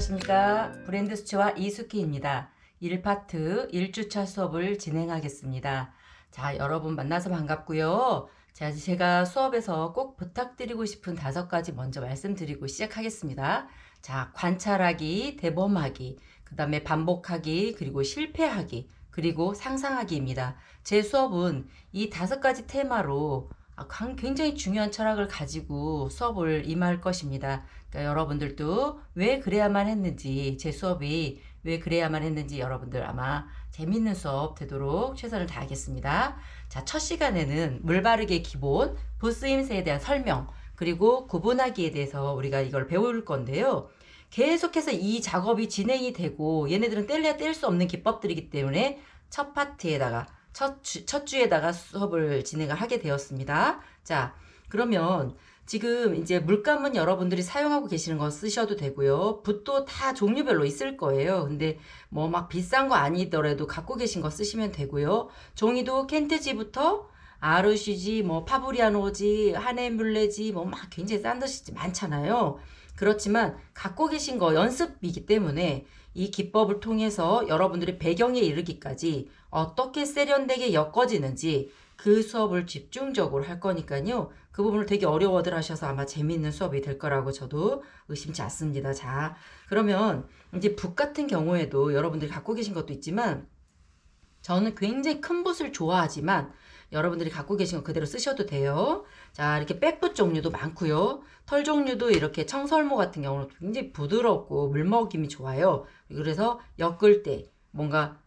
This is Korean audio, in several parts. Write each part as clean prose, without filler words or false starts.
안녕하십니까. 브랜드 수채화 이숙희입니다. 1파트 1주차 수업을 진행하겠습니다. 자, 여러분 만나서 반갑고요. 자, 제가 수업에서 꼭 부탁드리고 싶은 5가지 먼저 말씀드리고 시작하겠습니다. 자, 관찰하기, 대범하기, 그 다음에 반복하기, 그리고 실패하기, 그리고 상상하기입니다. 제 수업은 이 5가지 테마로 굉장히 중요한 철학을 가지고 수업을 임할 것입니다. 그러니까 여러분들도 왜 그래야만 했는지, 제 수업이 왜 그래야만 했는지 여러분들 아마 재밌는 수업 되도록 최선을 다하겠습니다. 자, 첫 시간에는 물바르기의 기본, 부쓰임새에 대한 설명, 그리고 구분하기에 대해서 우리가 이걸 배울 건데요. 계속해서 이 작업이 진행이 되고 얘네들은 뗄래야 뗄 수 없는 기법들이기 때문에 첫 파트에다가 첫 주에다가 수업을 진행을 하게 되었습니다. 자, 그러면 지금 이제 물감은 여러분들이 사용하고 계시는 거 쓰셔도 되고요. 붓도 다 종류별로 있을 거예요. 근데 뭐 막 비싼 거 아니더라도 갖고 계신 거 쓰시면 되고요. 종이도 켄트지부터 아르쉬지, 뭐 파브리아노지, 하네뮬레지, 뭐 막 굉장히 싼 것이 많잖아요. 그렇지만 갖고 계신 거 연습이기 때문에 이 기법을 통해서 여러분들이 배경에 이르기까지 어떻게 세련되게 엮어지는지 그 수업을 집중적으로 할 거니까요. 그 부분을 되게 어려워들 하셔서 아마 재미있는 수업이 될 거라고 저도 의심치 않습니다. 자, 그러면 이제 붓 같은 경우에도 여러분들이 갖고 계신 것도 있지만 저는 굉장히 큰 붓을 좋아하지만 여러분들이 갖고 계신 거 그대로 쓰셔도 돼요. 자, 이렇게 백붓 종류도 많고요. 털 종류도 이렇게 청설모 같은 경우는 굉장히 부드럽고 물먹임이 좋아요. 그래서 엮을 때 뭔가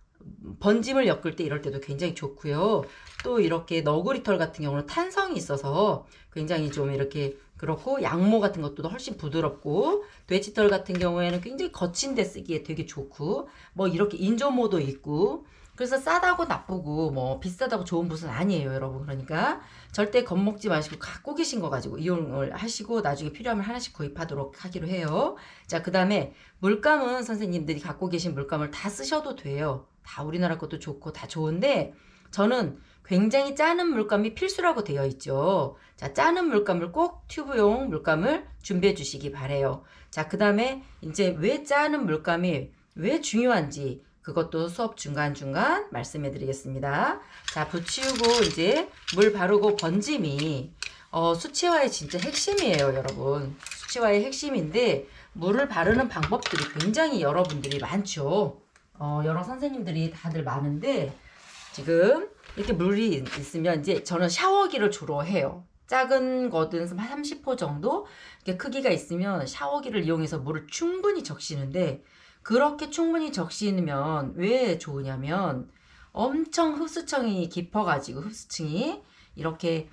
번짐을 엮을 때 이럴 때도 굉장히 좋고요. 또 이렇게 너구리 털 같은 경우는 탄성이 있어서 굉장히 좀 이렇게 그렇고 양모 같은 것도 훨씬 부드럽고 돼지털 같은 경우에는 굉장히 거친 데 쓰기에 되게 좋고 뭐 이렇게 인조모도 있고 그래서 싸다고 나쁘고 뭐 비싸다고 좋은 붓은 아니에요, 여러분. 그러니까 절대 겁먹지 마시고 갖고 계신 거 가지고 이용을 하시고 나중에 필요하면 하나씩 구입하도록 하기로 해요. 자, 그 다음에 물감은 선생님들이 갖고 계신 물감을 다 쓰셔도 돼요. 다 우리나라 것도 좋고 다 좋은데 저는 굉장히 짜는 물감이 필수라고 되어 있죠. 자, 짜는 물감을 꼭 튜브용 물감을 준비해 주시기 바래요. 자, 그 다음에 이제 왜 짜는 물감이 왜 중요한지 그것도 수업 중간중간 말씀해 드리겠습니다. 자, 붙이우고 이제 물 바르고 번짐이 수채화의 진짜 핵심이에요, 여러분. 수채화의 핵심인데 물을 바르는 방법들이 굉장히 여러분들이 많죠. 여러 선생님들이 다들 많은데 지금 이렇게 물이 있으면 이제 저는 샤워기를 주로 해요. 작은 거든 30호 정도 이렇게 크기가 있으면 샤워기를 이용해서 물을 충분히 적시는데 그렇게 충분히 적시면 왜 좋으냐면 엄청 흡수층이 깊어가지고 흡수층이 이렇게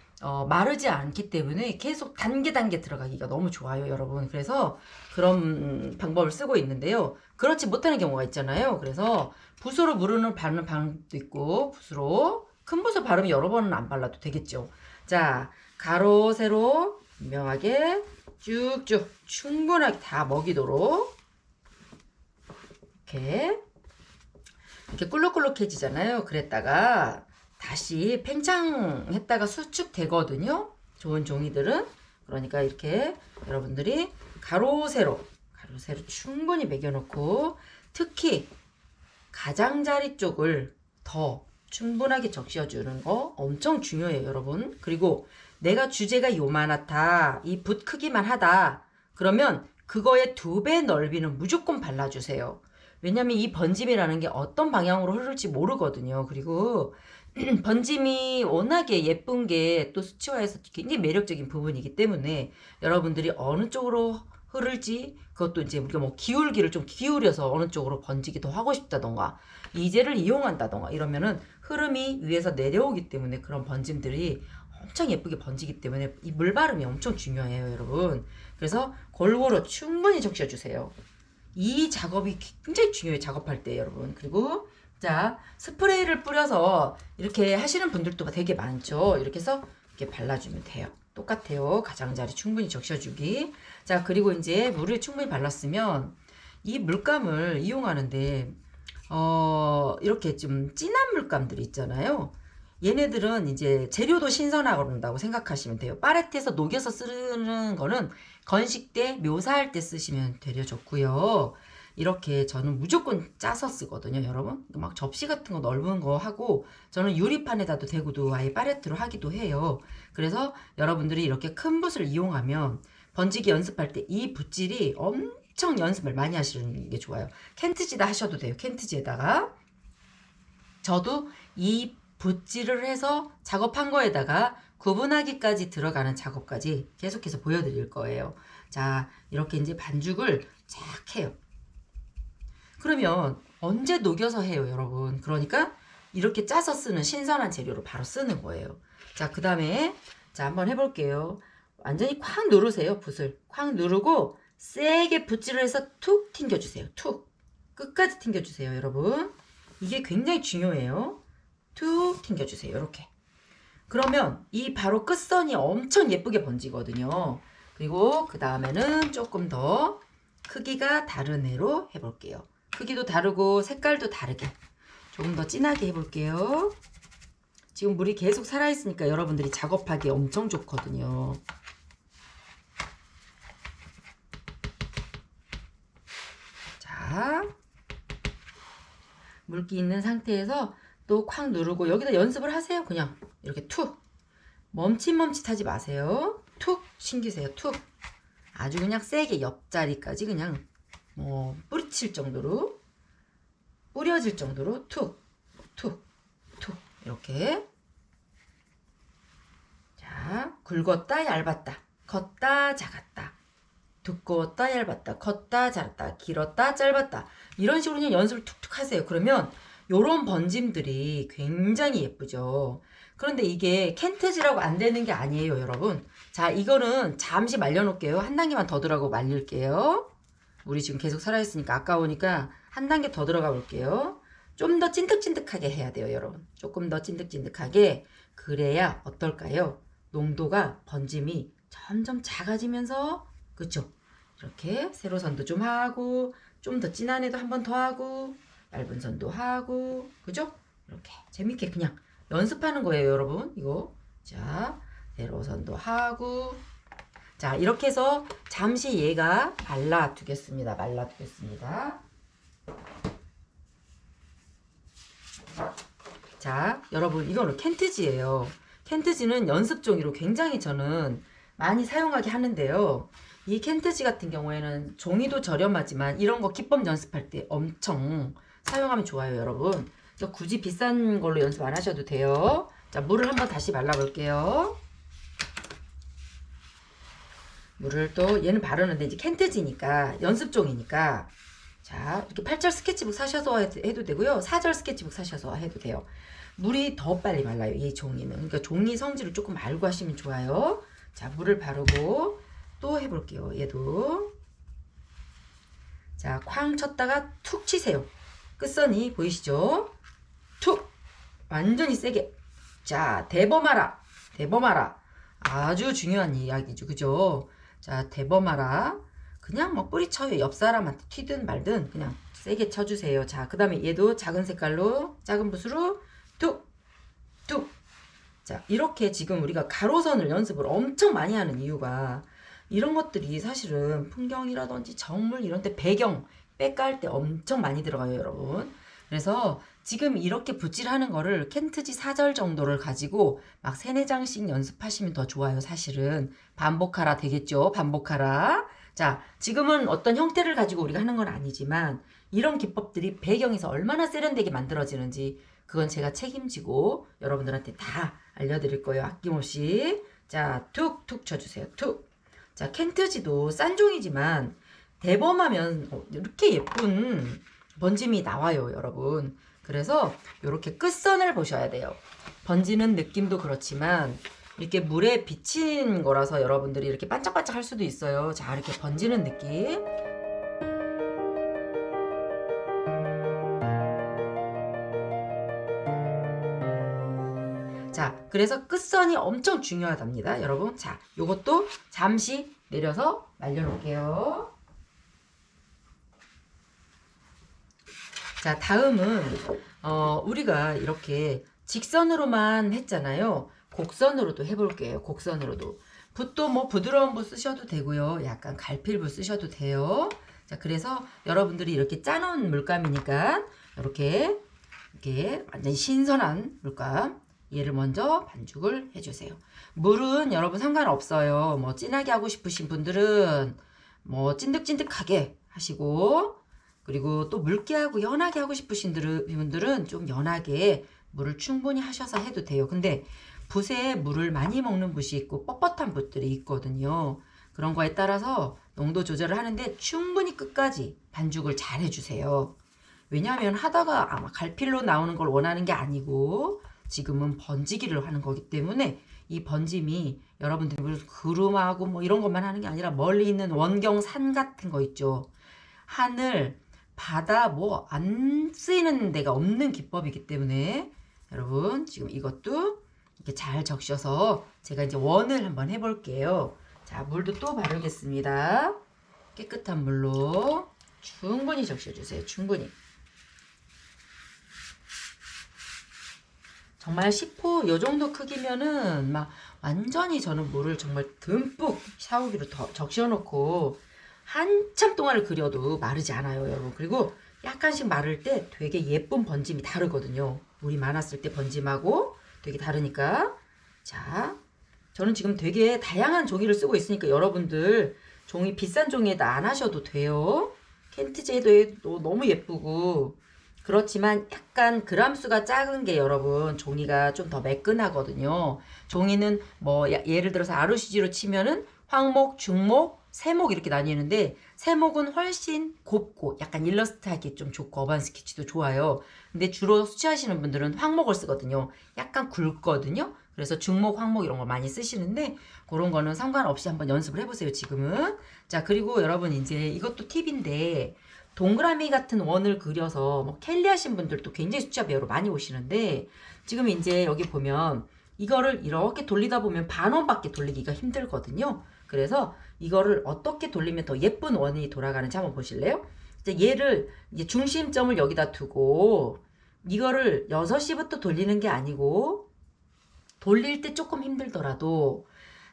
마르지 않기 때문에 계속 단계 들어가기가 너무 좋아요, 여러분. 그래서 그런 방법을 쓰고 있는데요. 그렇지 못하는 경우가 있잖아요. 그래서 붓으로 물을 바르는 방법도 있고 붓으로 큰 붓을 바르면 여러 번은 안 발라도 되겠죠. 자, 가로 세로 분명하게 쭉쭉 충분하게 다 먹이도록 이렇게 꿀룩꿀룩해지잖아요. 그랬다가 다시 팽창했다가 수축되거든요. 좋은 종이들은. 그러니까 이렇게 여러분들이 가로 세로 충분히 매겨놓고 특히 가장자리 쪽을 더 충분하게 적셔주는 거 엄청 중요해요, 여러분. 그리고 내가 주제가 요만하다, 이 붓 크기만 하다 그러면 그거의 2배 넓이는 무조건 발라주세요. 왜냐면 이 번짐이라는 게 어떤 방향으로 흐를지 모르거든요. 그리고 번짐이 워낙에 예쁜 게 또 수채화에서 굉장히 매력적인 부분이기 때문에 여러분들이 어느 쪽으로 흐를지 그것도 이제 우리가 뭐 기울기를 좀 기울여서 어느 쪽으로 번지기 더 하고 싶다던가 이제를 이용한다던가 이러면은 흐름이 위에서 내려오기 때문에 그런 번짐들이 엄청 예쁘게 번지기 때문에 이 물바름이 엄청 중요해요, 여러분. 그래서 골고루 충분히 적셔주세요. 이 작업이 굉장히 중요해요, 작업할 때, 여러분. 그리고 자, 스프레이를 뿌려서 이렇게 하시는 분들도 되게 많죠. 이렇게 해서 이렇게 발라주면 돼요. 똑같아요. 가장자리 충분히 적셔주기. 자, 그리고 이제 물을 충분히 발랐으면 이 물감을 이용하는데 이렇게 좀 진한 물감들이 있잖아요. 얘네들은 이제 재료도 신선하고 그런다고 생각하시면 돼요. 파레트에서 녹여서 쓰는 거는 건식 때 묘사할 때 쓰시면 되려 좋고요. 이렇게 저는 무조건 짜서 쓰거든요, 여러분. 막 접시 같은 거 넓은 거 하고 저는 유리판에다도 대고도 아예 팔레트로 하기도 해요. 그래서 여러분들이 이렇게 큰 붓을 이용하면 번지기 연습할 때 이 붓질이 엄청 연습을 많이 하시는 게 좋아요. 캔트지다 하셔도 돼요. 캔트지에다가. 저도 이 붓질을 해서 작업한 거에다가 구분하기까지 들어가는 작업까지 계속해서 보여드릴 거예요. 자, 이렇게 이제 반죽을 쫙 해요. 그러면 언제 녹여서 해요, 여러분? 그러니까 이렇게 짜서 쓰는 신선한 재료로 바로 쓰는 거예요. 자, 그 다음에 자, 한번 해볼게요. 완전히 콱 누르세요, 붓을. 콱 누르고 세게 붓질을 해서 툭 튕겨주세요. 툭. 끝까지 튕겨주세요, 여러분. 이게 굉장히 중요해요. 툭 튕겨주세요, 이렇게. 그러면 이 바로 끝선이 엄청 예쁘게 번지거든요. 그리고 그 다음에는 조금 더 크기가 다른 애로 해볼게요. 크기도 다르고 색깔도 다르게 조금 더 진하게 해볼게요. 지금 물이 계속 살아있으니까 여러분들이 작업하기 엄청 좋거든요. 자, 물기 있는 상태에서 또 콱 누르고 여기다 연습을 하세요. 그냥 이렇게 툭 멈칫멈칫하지 마세요. 툭 신기세요. 툭 아주 그냥 세게 옆자리까지 그냥 뿌리칠 정도로 뿌려질 정도로 툭 툭 툭 이렇게. 자, 굵었다 얇았다 컸다 작았다 두꺼웠다 얇았다 컸다 작았다 길었다 짧았다 이런 식으로 그냥 연습을 툭툭 하세요. 그러면 요런 번짐들이 굉장히 예쁘죠. 그런데 이게 캔트지라고 안 되는 게 아니에요, 여러분. 자, 이거는 잠시 말려놓을게요. 한 단계만 더 들어가고 말릴게요. 물이 지금 계속 살아있으니까 아까우니까 한 단계 더 들어가 볼게요. 좀 더 찐득찐득하게 해야 돼요, 여러분. 조금 더 찐득찐득하게. 그래야 어떨까요? 농도가 번짐이 점점 작아지면서 그쵸? 이렇게 세로선도 좀 하고 좀 더 진한 애도 한 번 더 하고 얇은 선도 하고 그죠? 이렇게 재밌게 그냥 연습하는 거예요, 여러분. 이거 자 세로선도 하고 자 이렇게 해서 잠시 얘가 말라두겠습니다. 자, 여러분 이거는 캔트지예요. 캔트지는 연습종이로 굉장히 저는 많이 사용하게 하는데요. 이 캔트지 같은 경우에는 종이도 저렴하지만 이런 거 기법 연습할 때 엄청 사용하면 좋아요, 여러분. 그래서 굳이 비싼 걸로 연습 안 하셔도 돼요. 자, 물을 한번 다시 발라볼게요. 물을 또 얘는 바르는데 이제 캔트지니까 연습종이니까 자 이렇게 8절 스케치북 사셔서 해도 되고요. 4절 스케치북 사셔서 해도 돼요. 물이 더 빨리 말라요, 이 종이는. 그러니까 종이 성질을 조금 알고 하시면 좋아요. 자, 물을 바르고 또 해볼게요. 얘도 자 쾅 쳤다가 툭 치세요. 끝선이 보이시죠? 툭 완전히 세게. 자, 대범하라 아주 중요한 이야기죠, 그죠? 자, 대범하라. 그냥 뭐 뿌리쳐요. 옆 사람한테 튀든 말든 그냥 세게 쳐주세요. 자, 그 다음에 얘도 작은 색깔로 작은 붓으로 툭 툭. 자, 이렇게 지금 우리가 가로선을 연습을 엄청 많이 하는 이유가 이런 것들이 사실은 풍경이라든지 정물 이런 데 배경 빼깔 때 엄청 많이 들어가요, 여러분. 그래서 지금 이렇게 붓질하는 거를 캔트지 4절 정도를 가지고 막 3, 4장씩 연습하시면 더 좋아요. 사실은 반복하라 되겠죠. 반복하라. 자, 지금은 어떤 형태를 가지고 우리가 하는 건 아니지만 이런 기법들이 배경에서 얼마나 세련되게 만들어지는지 그건 제가 책임지고 여러분들한테 다 알려드릴 거예요. 아낌없이. 자, 툭툭 쳐주세요. 툭. 자, 캔트지도 싼 종이지만 대범하면 이렇게 예쁜 번짐이 나와요, 여러분. 그래서 이렇게 끝선을 보셔야 돼요. 번지는 느낌도 그렇지만 이렇게 물에 비친 거라서 여러분들이 이렇게 반짝반짝 할 수도 있어요. 자, 이렇게 번지는 느낌. 자, 그래서 끝선이 엄청 중요하답니다, 여러분. 자, 요것도 잠시 내려서 말려놓을게요. 자, 다음은 우리가 이렇게 직선으로만 했잖아요. 곡선으로도 해볼게요. 곡선으로도. 붓도 뭐 부드러운 붓 쓰셔도 되고요. 약간 갈필 붓 쓰셔도 돼요. 자, 그래서 여러분들이 이렇게 짜놓은 물감이니까 이렇게 완전히 신선한 물감 얘를 먼저 반죽을 해주세요. 물은 여러분 상관없어요. 뭐 진하게 하고 싶으신 분들은 뭐 찐득찐득하게 하시고, 그리고 또 묽게 하고 연하게 하고 싶으신 분들은 좀 연하게 물을 충분히 하셔서 해도 돼요. 근데 붓에 물을 많이 먹는 붓이 있고 뻣뻣한 붓들이 있거든요. 그런 거에 따라서 농도 조절을 하는데 충분히 끝까지 반죽을 잘 해주세요. 왜냐하면 하다가 아마 갈필로 나오는 걸 원하는 게 아니고 지금은 번지기를 하는 거기 때문에 이 번짐이 여러분들이 무슨 구름하고 뭐 이런 것만 하는 게 아니라 멀리 있는 원경 산 같은 거 있죠. 하늘, 바다 뭐 안 쓰이는 데가 없는 기법이기 때문에 여러분 지금 이것도 이렇게 잘 적셔서 제가 이제 원을 한번 해볼게요. 자, 물도 또 바르겠습니다. 깨끗한 물로 충분히 적셔주세요. 충분히. 정말 10호 요 정도 크기면은 막 완전히 저는 물을 정말 듬뿍 샤워기로 더 적셔놓고 한참 동안을 그려도 마르지 않아요, 여러분. 그리고 약간씩 마를 때 되게 예쁜 번짐이 다르거든요. 물이 많았을 때 번짐하고 되게 다르니까. 자, 저는 지금 되게 다양한 종이를 쓰고 있으니까 여러분들 종이 비싼 종이에다 안 하셔도 돼요. 켄트제도 너무 예쁘고, 그렇지만 약간 그람수가 작은 게 여러분 종이가 좀 더 매끈하거든요. 종이는 뭐 예를 들어서 아루시지로 치면은 황목, 중목, 세목 이렇게 나뉘는데 세목은 훨씬 곱고 약간 일러스트하기 좀 좋고 어반 스케치도 좋아요. 근데 주로 수치하시는 분들은 황목을 쓰거든요. 약간 굵거든요. 그래서 중목, 황목 이런 거 많이 쓰시는데 그런 거는 상관없이 한번 연습을 해보세요, 지금은. 자, 그리고 여러분 이제 이것도 팁인데 동그라미 같은 원을 그려서 뭐 캘리 하신 분들도 굉장히 숫자 배우러 많이 오시는데 지금 이제 여기 보면 이거를 이렇게 돌리다 보면 반원밖에 돌리기가 힘들거든요. 그래서 이거를 어떻게 돌리면 더 예쁜 원이 돌아가는지 한번 보실래요? 이제 얘를 이제 중심점을 여기다 두고 이거를 6시부터 돌리는 게 아니고 돌릴 때 조금 힘들더라도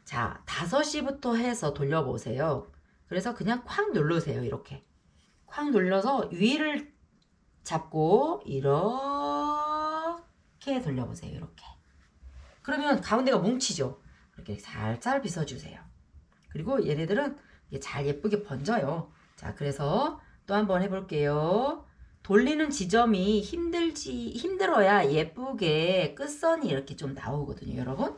자 5시부터 해서 돌려보세요. 그래서 그냥 콱 누르세요. 이렇게 콱 눌러서 위를 잡고 이렇게 돌려보세요. 이렇게. 그러면 가운데가 뭉치죠. 이렇게 살살 빗어주세요. 그리고 얘네들은 잘 예쁘게 번져요. 자, 그래서 또 한번 해볼게요. 돌리는 지점이 힘들어야 예쁘게 끝선이 이렇게 좀 나오거든요, 여러분.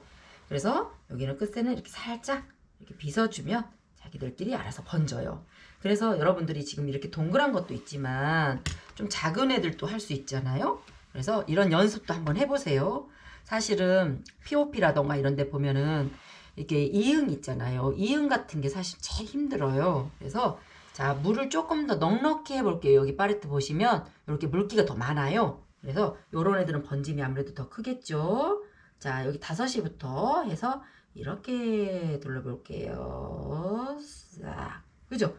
그래서 여기는 끝선을 이렇게 살짝 이렇게 빗어주면 자기들끼리 알아서 번져요. 그래서 여러분들이 지금 이렇게 동그란 것도 있지만 좀 작은 애들도 할 수 있잖아요. 그래서 이런 연습도 한번 해보세요. 사실은 POP라던가 이런 데 보면은 이렇게 이응 있잖아요. 이응 같은 게 사실 제일 힘들어요. 그래서 자, 물을 조금 더 넉넉히 해볼게요. 여기 팔레트 보시면 이렇게 물기가 더 많아요. 그래서 요런 애들은 번짐이 아무래도 더 크겠죠. 자, 여기 5시부터 해서 이렇게 둘러볼게요. 싹. 그죠?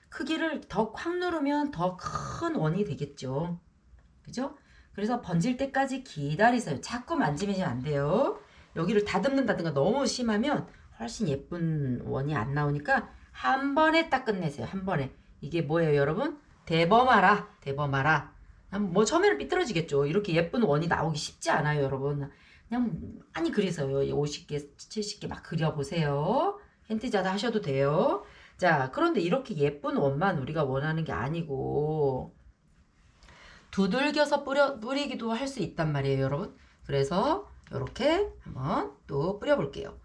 크기를 더 콱 누르면 더 큰 원이 되겠죠. 그죠? 그래서 번질 때까지 기다리세요. 자꾸 만지면 안 돼요. 여기를 다듬는다든가 너무 심하면 훨씬 예쁜 원이 안 나오니까 한 번에 딱 끝내세요. 한 번에. 이게 뭐예요, 여러분? 대범하라. 대범하라. 뭐 처음에는 삐뚤어지겠죠. 이렇게 예쁜 원이 나오기 쉽지 않아요, 여러분. 그냥 많이 그리세요. 50개, 70개 막 그려보세요. 힌트자도 하셔도 돼요. 자, 그런데 이렇게 예쁜 원만 우리가 원하는 게 아니고 두들겨서 뿌리기도 할 수 있단 말이에요, 여러분. 그래서 이렇게 한번 또 뿌려볼게요.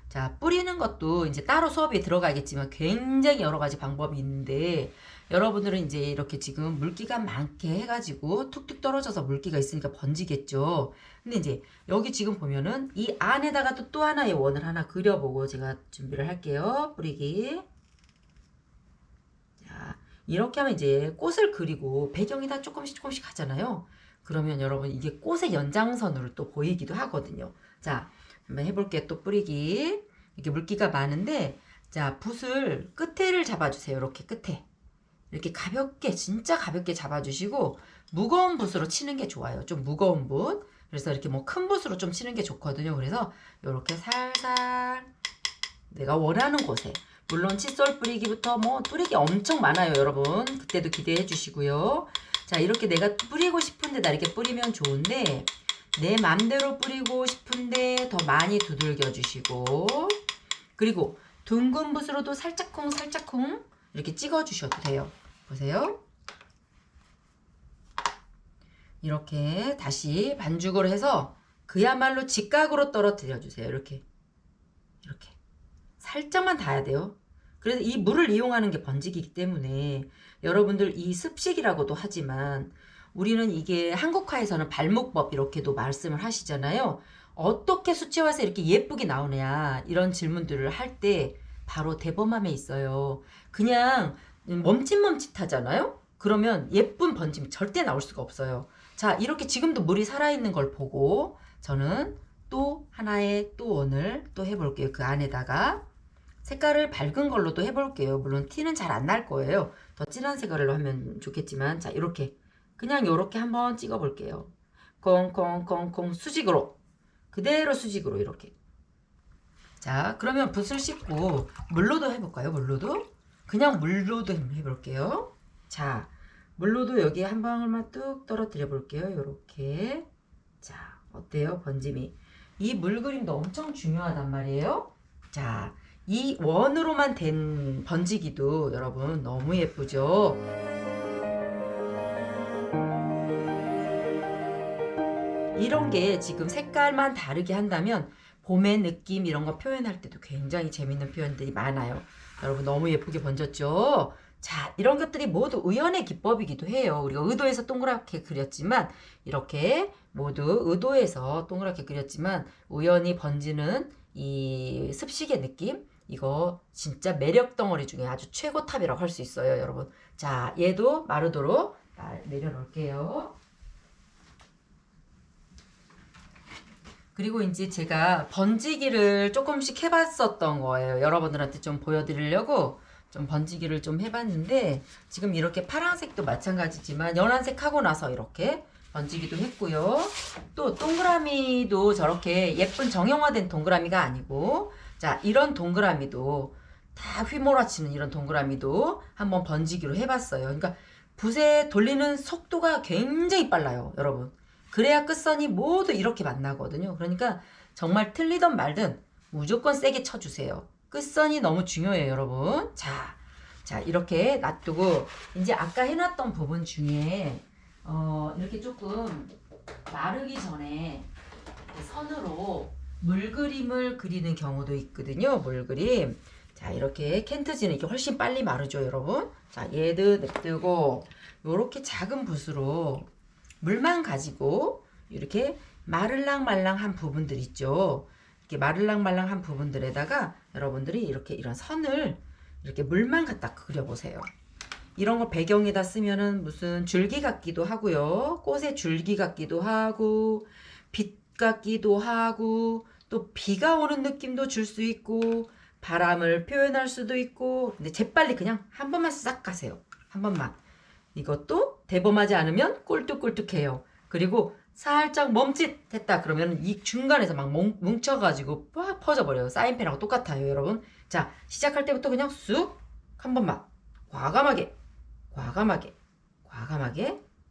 자, 뿌리는 것도 이제 따로 수업에 들어가겠지만 굉장히 여러 가지 방법이 있는데 여러분들은 이제 이렇게 지금 물기가 많게 해가지고 툭툭 떨어져서 물기가 있으니까 번지겠죠. 근데 이제 여기 지금 보면은 이 안에다가 또 하나의 원을 하나 그려보고 제가 준비를 할게요. 뿌리기. 자, 이렇게 하면 이제 꽃을 그리고 배경이 다 조금씩 하잖아요. 그러면 여러분 이게 꽃의 연장선으로 또 보이기도 하거든요. 자, 한번 해볼게요. 또 뿌리기. 이렇게 물기가 많은데 자, 붓을 끝에를 잡아주세요. 이렇게 끝에. 이렇게 가볍게 진짜 가볍게 잡아주시고 무거운 붓으로 치는 게 좋아요. 좀 무거운 붓. 그래서 이렇게 뭐 큰 붓으로 좀 치는 게 좋거든요. 그래서 이렇게 살살 내가 원하는 곳에 물론 칫솔 뿌리기부터 뭐 뿌리기 엄청 많아요, 여러분. 그때도 기대해 주시고요. 자, 이렇게 내가 뿌리고 싶은데 나 이렇게 뿌리면 좋은데 내 맘대로 뿌리고 싶은데 더 많이 두들겨 주시고, 그리고 둥근 붓으로도 살짝쿵 살짝쿵 이렇게 찍어 주셔도 돼요. 보세요. 이렇게 다시 반죽을 해서 그야말로 직각으로 떨어뜨려 주세요. 이렇게 살짝만 닿아야 돼요. 그래서 이 물을 이용하는 게 번지기이기 때문에 여러분들 이 습식이라고도 하지만 우리는 이게 한국화에서는 발목법 이렇게도 말씀을 하시잖아요. 어떻게 수채화에서 이렇게 예쁘게 나오냐 이런 질문들을 할 때 바로 대범함에 있어요. 그냥 멈칫멈칫하잖아요. 그러면 예쁜 번짐이 절대 나올 수가 없어요. 자, 이렇게 지금도 물이 살아있는 걸 보고 저는 또 하나의 또 원을 또 해볼게요. 그 안에다가 색깔을 밝은 걸로도 해볼게요. 물론 티는 잘 안 날 거예요. 더 진한 색깔로 하면 좋겠지만, 자, 이렇게 그냥 이렇게 한번 찍어 볼게요. 콩콩콩콩 수직으로, 그대로 수직으로 이렇게. 자, 그러면 붓을 씻고 물로도 해볼까요? 물로도 그냥 물로도 해볼게요. 자, 물로도 여기 한 방울만 뚝 떨어뜨려 볼게요. 요렇게. 자, 어때요? 번짐이. 이 물 그림도 엄청 중요하단 말이에요. 자, 이 원으로만 된 번지기도 여러분 너무 예쁘죠? 이런 게 지금 색깔만 다르게 한다면 봄의 느낌 이런 거 표현할 때도 굉장히 재밌는 표현들이 많아요. 여러분 너무 예쁘게 번졌죠? 자, 이런 것들이 모두 우연의 기법이기도 해요. 우리가 의도해서 동그랗게 그렸지만 이렇게 모두 의도해서 동그랗게 그렸지만 우연히 번지는 이 습식의 느낌, 이거 진짜 매력 덩어리 중에 아주 최고탑이라고 할 수 있어요, 여러분. 자, 얘도 마르도록 내려놓을게요. 그리고 이제 제가 번지기를 조금씩 해봤었던 거예요. 여러분들한테 좀 보여드리려고 좀 번지기를 좀 해봤는데, 지금 이렇게 파란색도 마찬가지지만 연한색 하고 나서 이렇게 번지기도 했고요. 또 동그라미도 저렇게 예쁜 정형화된 동그라미가 아니고, 자, 이런 동그라미도 다 휘몰아치는 이런 동그라미도 한번 번지기로 해봤어요. 그러니까 붓에 돌리는 속도가 굉장히 빨라요, 여러분. 그래야 끝선이 모두 이렇게 만나거든요. 그러니까 정말 틀리든 말든 무조건 세게 쳐주세요. 끝선이 너무 중요해요, 여러분. 자, 이렇게 놔두고 이제 아까 해놨던 부분 중에 이렇게 조금 마르기 전에 선으로 물그림을 그리는 경우도 있거든요. 물그림. 자, 이렇게 켄트지는 이게 훨씬 빨리 마르죠, 여러분. 자, 얘도 냅두고 요렇게 작은 붓으로 물만 가지고 이렇게 마를랑말랑한 부분들 있죠. 이렇게 마를랑말랑한 부분들에다가 여러분들이 이렇게 이런 선을 이렇게 물만 갖다 그려보세요. 이런 거 배경에다 쓰면은 무슨 줄기 같기도 하고요. 꽃의 줄기 같기도 하고 빛 같기도 하고 또 비가 오는 느낌도 줄 수 있고 바람을 표현할 수도 있고, 근데 재빨리 그냥 한 번만 싹 가세요. 한 번만. 이것도 대범하지 않으면 꿀뚝꿀뚝해요. 그리고 살짝 멈칫했다 그러면 이 중간에서 막 뭉쳐가지고 빡 퍼져버려요. 사인펜하고 똑같아요, 여러분. 자, 시작할 때부터 그냥 쑥 한 번만 과감하게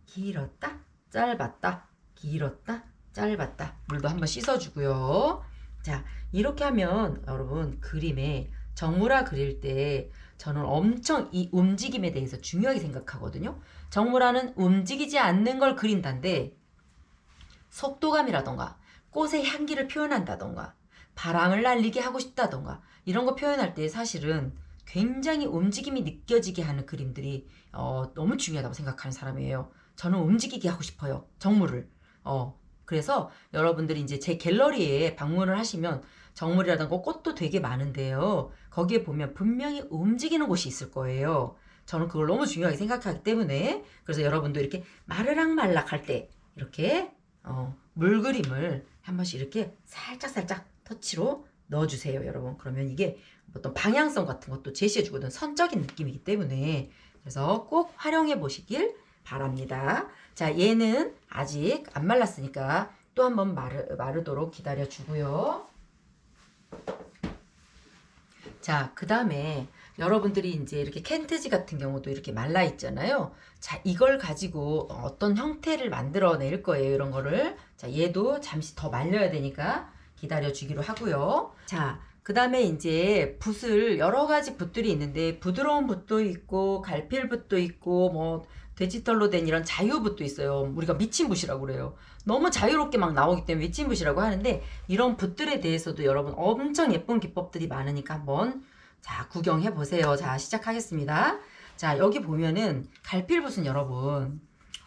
길었다 짧았다 길었다 짧았다. 물도 한번 씻어주고요. 자, 이렇게 하면 여러분 그림에 정물화 그릴 때 저는 엄청 이 움직임에 대해서 중요하게 생각하거든요. 정물화는 움직이지 않는 걸 그린다는데 속도감이라던가 꽃의 향기를 표현한다던가 바람을 날리게 하고 싶다던가 이런 거 표현할 때 사실은 굉장히 움직임이 느껴지게 하는 그림들이 너무 중요하다고 생각하는 사람이에요. 저는 움직이게 하고 싶어요, 정물을. 그래서 여러분들이 이제 제 갤러리에 방문을 하시면 정물이라든가 꽃도 되게 많은데요. 거기에 보면 분명히 움직이는 곳이 있을 거예요. 저는 그걸 너무 중요하게 생각하기 때문에, 그래서 여러분도 이렇게 마르락말락 할 때 이렇게 물그림을 한 번씩 이렇게 살짝 터치로 넣어주세요, 여러분. 그러면 이게 어떤 방향성 같은 것도 제시해주거든. 선적인 느낌이기 때문에. 그래서 꼭 활용해 보시길 바랍니다. 자, 얘는 아직 안 말랐으니까 또 한번 마르도록 기다려 주고요. 자, 그 다음에 여러분들이 이제 이렇게 캔트지 같은 경우도 이렇게 말라 있잖아요. 자, 이걸 가지고 어떤 형태를 만들어낼 거예요. 이런 거를. 자, 얘도 잠시 더 말려야 되니까 기다려 주기로 하고요. 자, 그 다음에 이제 붓을 여러 가지 붓들이 있는데 부드러운 붓도 있고 갈필 붓도 있고 뭐 디지털로 된 이런 자유붓도 있어요. 우리가 미친 붓이라고 그래요. 너무 자유롭게 막 나오기 때문에 미친 붓이라고 하는데 이런 붓들에 대해서도 여러분 엄청 예쁜 기법들이 많으니까 한번 자 구경해 보세요. 자 시작하겠습니다. 자 여기 보면은 갈필붓은 여러분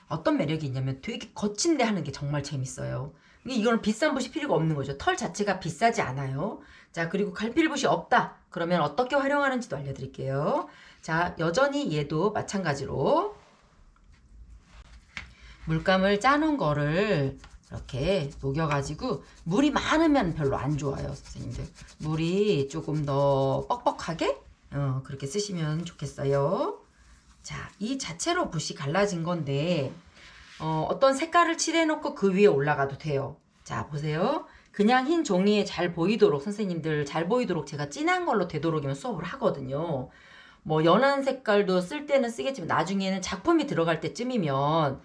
어떤 매력이 있냐면 되게 거친데 하는 게 정말 재밌어요. 이거는 비싼 붓이 필요가 없는 거죠. 털 자체가 비싸지 않아요. 자 그리고 갈필붓이 없다 그러면 어떻게 활용하는지도 알려드릴게요. 자 여전히 얘도 마찬가지로 물감을 짜놓은 거를 이렇게 녹여가지고 물이 많으면 별로 안 좋아요 선생님들. 물이 조금 더 뻑뻑하게 그렇게 쓰시면 좋겠어요. 자, 이 자체로 붓이 갈라진 건데 어떤 색깔을 칠해놓고 그 위에 올라가도 돼요. 자 보세요. 그냥 흰 종이에 잘 보이도록 선생님들 잘 보이도록 제가 진한 걸로 되도록이면 수업을 하거든요. 뭐 연한 색깔도 쓸 때는 쓰겠지만 나중에는 작품이 들어갈 때쯤이면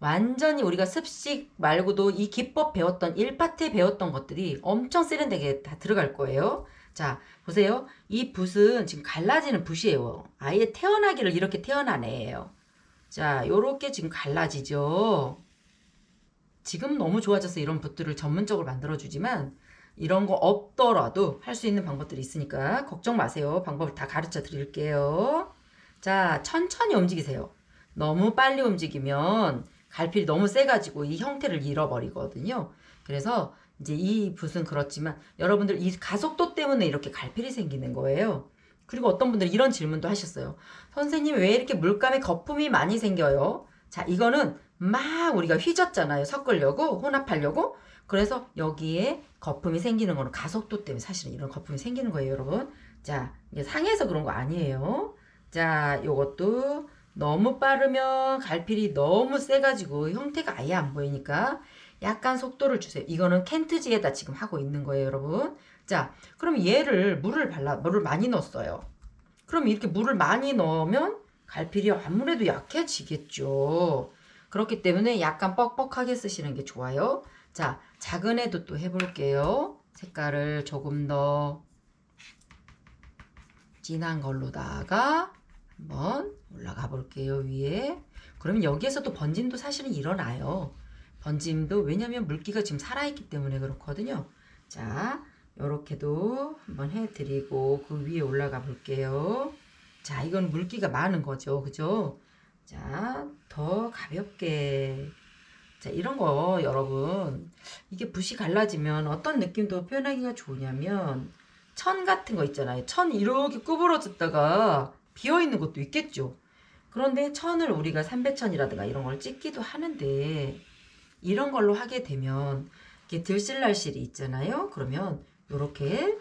완전히 우리가 습식 말고도 이 기법 배웠던 1파트에 배웠던 것들이 엄청 세련되게 다 들어갈 거예요. 자 보세요. 이 붓은 지금 갈라지는 붓이에요. 아예 태어나기를 이렇게 태어난 애예요. 자 요렇게 지금 갈라지죠. 지금 너무 좋아져서 이런 붓들을 전문적으로 만들어주지만 이런 거 없더라도 할 수 있는 방법들이 있으니까 걱정 마세요. 방법을 다 가르쳐 드릴게요. 자 천천히 움직이세요. 너무 빨리 움직이면 갈필이 너무 세가지고 이 형태를 잃어버리거든요. 그래서 이제 이 붓은 그렇지만 여러분들 이 가속도 때문에 이렇게 갈필이 생기는 거예요. 그리고 어떤 분들은 이런 질문도 하셨어요. 선생님 왜 이렇게 물감에 거품이 많이 생겨요? 자 이거는 막 우리가 휘젓잖아요. 섞으려고 혼합하려고. 그래서 여기에 거품이 생기는 거는 가속도 때문에 사실은 이런 거품이 생기는 거예요 여러분. 자 이게 상해서 그런 거 아니에요. 자 요것도 너무 빠르면 갈필이 너무 세가지고 형태가 아예 안 보이니까 약간 속도를 주세요. 이거는 캔트지에다 지금 하고 있는 거예요 여러분. 자 그럼 얘를 물을 많이 넣었어요. 그럼 이렇게 물을 많이 넣으면 갈필이 아무래도 약해지겠죠. 그렇기 때문에 약간 뻑뻑하게 쓰시는 게 좋아요. 자 작은 애도 또 해볼게요. 색깔을 조금 더 진한 걸로다가 한번 올라가 볼게요 위에. 그러면 여기에서도 번짐도 사실은 일어나요. 번짐도 왜냐면 물기가 지금 살아있기 때문에 그렇거든요. 자 요렇게도 한번 해드리고 그 위에 올라가 볼게요. 자 이건 물기가 많은 거죠 그죠. 자 더 가볍게. 자 이런 거 여러분 이게 붓이 갈라지면 어떤 느낌도 표현하기가 좋으냐면 천 같은 거 있잖아요. 천 이렇게 구부러졌다가 비어있는 것도 있겠죠. 그런데 천을 우리가 삼배천이라든가 이런 걸 찍기도 하는데 이런 걸로 하게 되면 이렇게 들실날실이 있잖아요. 그러면 요렇게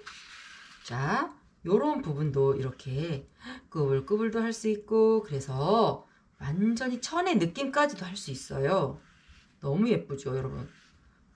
자 요런 부분도 이렇게 꾸불꾸불도 할 수 있고 그래서 완전히 천의 느낌까지도 할 수 있어요. 너무 예쁘죠 여러분.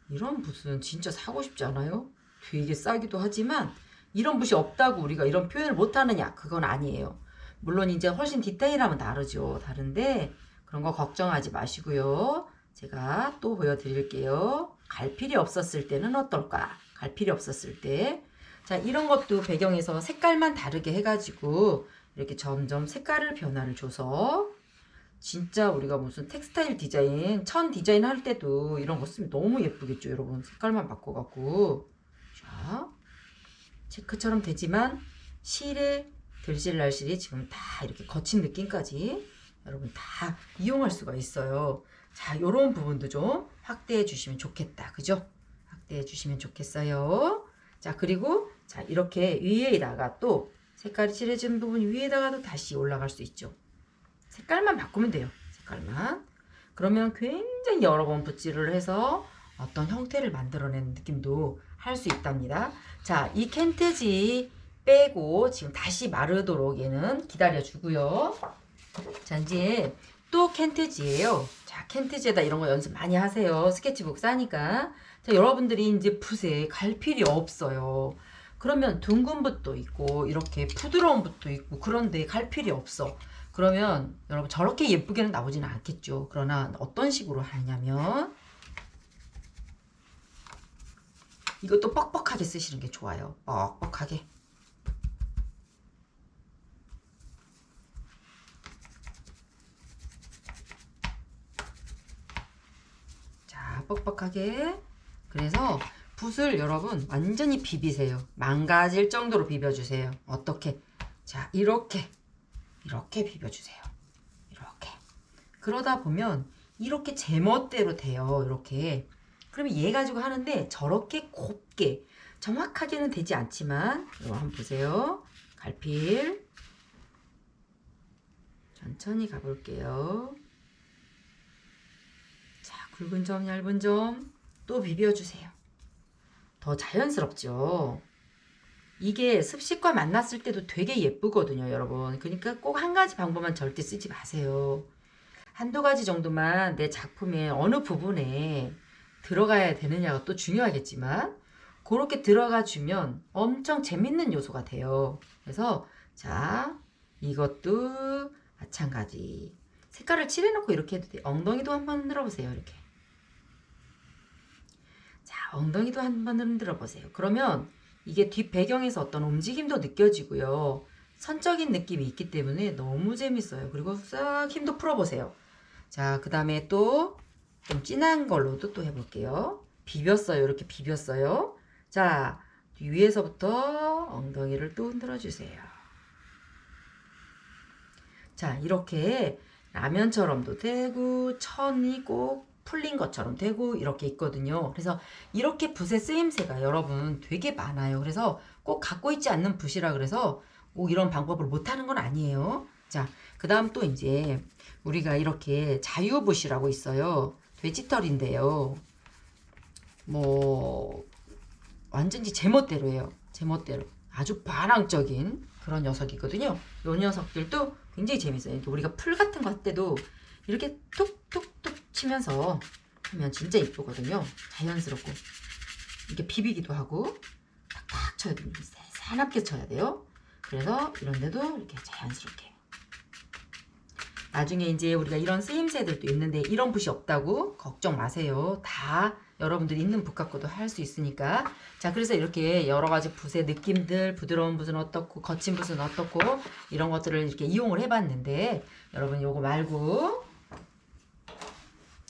이런 붓은 진짜 사고 싶지 않아요? 되게 싸기도 하지만 이런 붓이 없다고 우리가 이런 표현을 못하느냐 그건 아니에요. 물론 이제 훨씬 디테일하면 다르죠. 다른데 그런 거 걱정하지 마시고요. 제가 또 보여드릴게요. 갈필이 없었을 때는 어떨까? 갈필이 없었을 때. 자 이런 것도 배경에서 색깔만 다르게 해가지고 이렇게 점점 색깔을 변화를 줘서 진짜 우리가 무슨 텍스타일 디자인, 천 디자인 할 때도 이런 거 쓰면 너무 예쁘겠죠 여러분. 색깔만 바꿔갖고 자 체크처럼 되지만 실에 들실날실이 지금 다 이렇게 거친 느낌까지 여러분 다 이용할 수가 있어요. 자 요런 부분도 좀 확대해 주시면 좋겠다 그죠. 확대해 주시면 좋겠어요. 자 그리고 자 이렇게 위에다가 또 색깔이 칠해진 부분 위에다가도 다시 올라갈 수 있죠. 색깔만 바꾸면 돼요. 색깔만. 그러면 굉장히 여러 번 붓질을 해서 어떤 형태를 만들어내는 느낌도 할 수 있답니다. 자, 이 캔트지 빼고 지금 다시 마르도록 얘는 기다려주고요. 자, 이제 또 캔트지예요. 자, 캔트지에다 이런 거 연습 많이 하세요. 스케치북 싸니까. 자, 여러분들이 이제 붓에 갈필이 없어요. 그러면 둥근 붓도 있고 이렇게 부드러운 붓도 있고 그런데 갈필이 없어. 그러면 여러분 저렇게 예쁘게는 나오지는 않겠죠. 그러나 어떤 식으로 하냐면 이것도 뻑뻑하게 쓰시는 게 좋아요. 뻑뻑하게. 자, 뻑뻑하게. 그래서 붓을 여러분 완전히 비비세요. 망가질 정도로 비벼주세요. 어떻게? 자, 이렇게 비벼주세요. 이렇게. 그러다 보면 이렇게 제멋대로 돼요. 이렇게. 그러면 얘 가지고 하는데 저렇게 곱게 정확하게는 되지 않지만 이거 한번 보세요. 갈필 천천히 가볼게요. 자, 굵은 점 얇은 점 또 비벼주세요. 더 자연스럽죠. 이게 습식과 만났을 때도 되게 예쁘거든요, 여러분. 그러니까 꼭 한 가지 방법만 절대 쓰지 마세요. 한두 가지 정도만 내 작품의 어느 부분에 들어가야 되느냐가 또 중요하겠지만 그렇게 들어가 주면 엄청 재밌는 요소가 돼요. 그래서 자, 이것도 마찬가지. 색깔을 칠해놓고 이렇게 해도 돼요. 엉덩이도 한번 흔들어 보세요. 이렇게. 자, 엉덩이도 한번 흔들어 보세요. 그러면 이게 뒷 배경에서 어떤 움직임도 느껴지고요. 선적인 느낌이 있기 때문에 너무 재밌어요. 그리고 싹 힘도 풀어보세요. 자, 그 다음에 또 좀 진한 걸로도 또 해볼게요. 비볐어요. 이렇게 비볐어요. 자, 위에서부터 엉덩이를 또 흔들어 주세요. 자, 이렇게 라면처럼도 되고 천이 꼭 풀린 것처럼 되고 이렇게 있거든요. 그래서 이렇게 붓의 쓰임새가 여러분 되게 많아요. 그래서 꼭 갖고 있지 않는 붓이라 그래서 꼭 이런 방법을 못하는 건 아니에요. 자, 그 다음 또 이제 우리가 이렇게 자유붓이라고 있어요. 돼지털인데요. 뭐 완전히 제멋대로예요. 제멋대로. 아주 반항적인 그런 녀석이거든요. 이 녀석들도 굉장히 재밌어요. 이렇게 우리가 풀 같은 거 할 때도 이렇게 툭툭툭 치면서 하면 진짜 이쁘거든요. 자연스럽고. 이렇게 비비기도 하고 탁탁 쳐야 됩니다. 사납게 쳐야 돼요. 그래서 이런 데도 이렇게 자연스럽게. 나중에 이제 우리가 이런 쓰임새들도 있는데 이런 붓이 없다고 걱정 마세요. 다 여러분들이 있는 붓 갖고도 할 수 있으니까. 자, 그래서 이렇게 여러 가지 붓의 느낌들, 부드러운 붓은 어떻고 거친 붓은 어떻고 이런 것들을 이렇게 이용을 해봤는데 여러분 요거 말고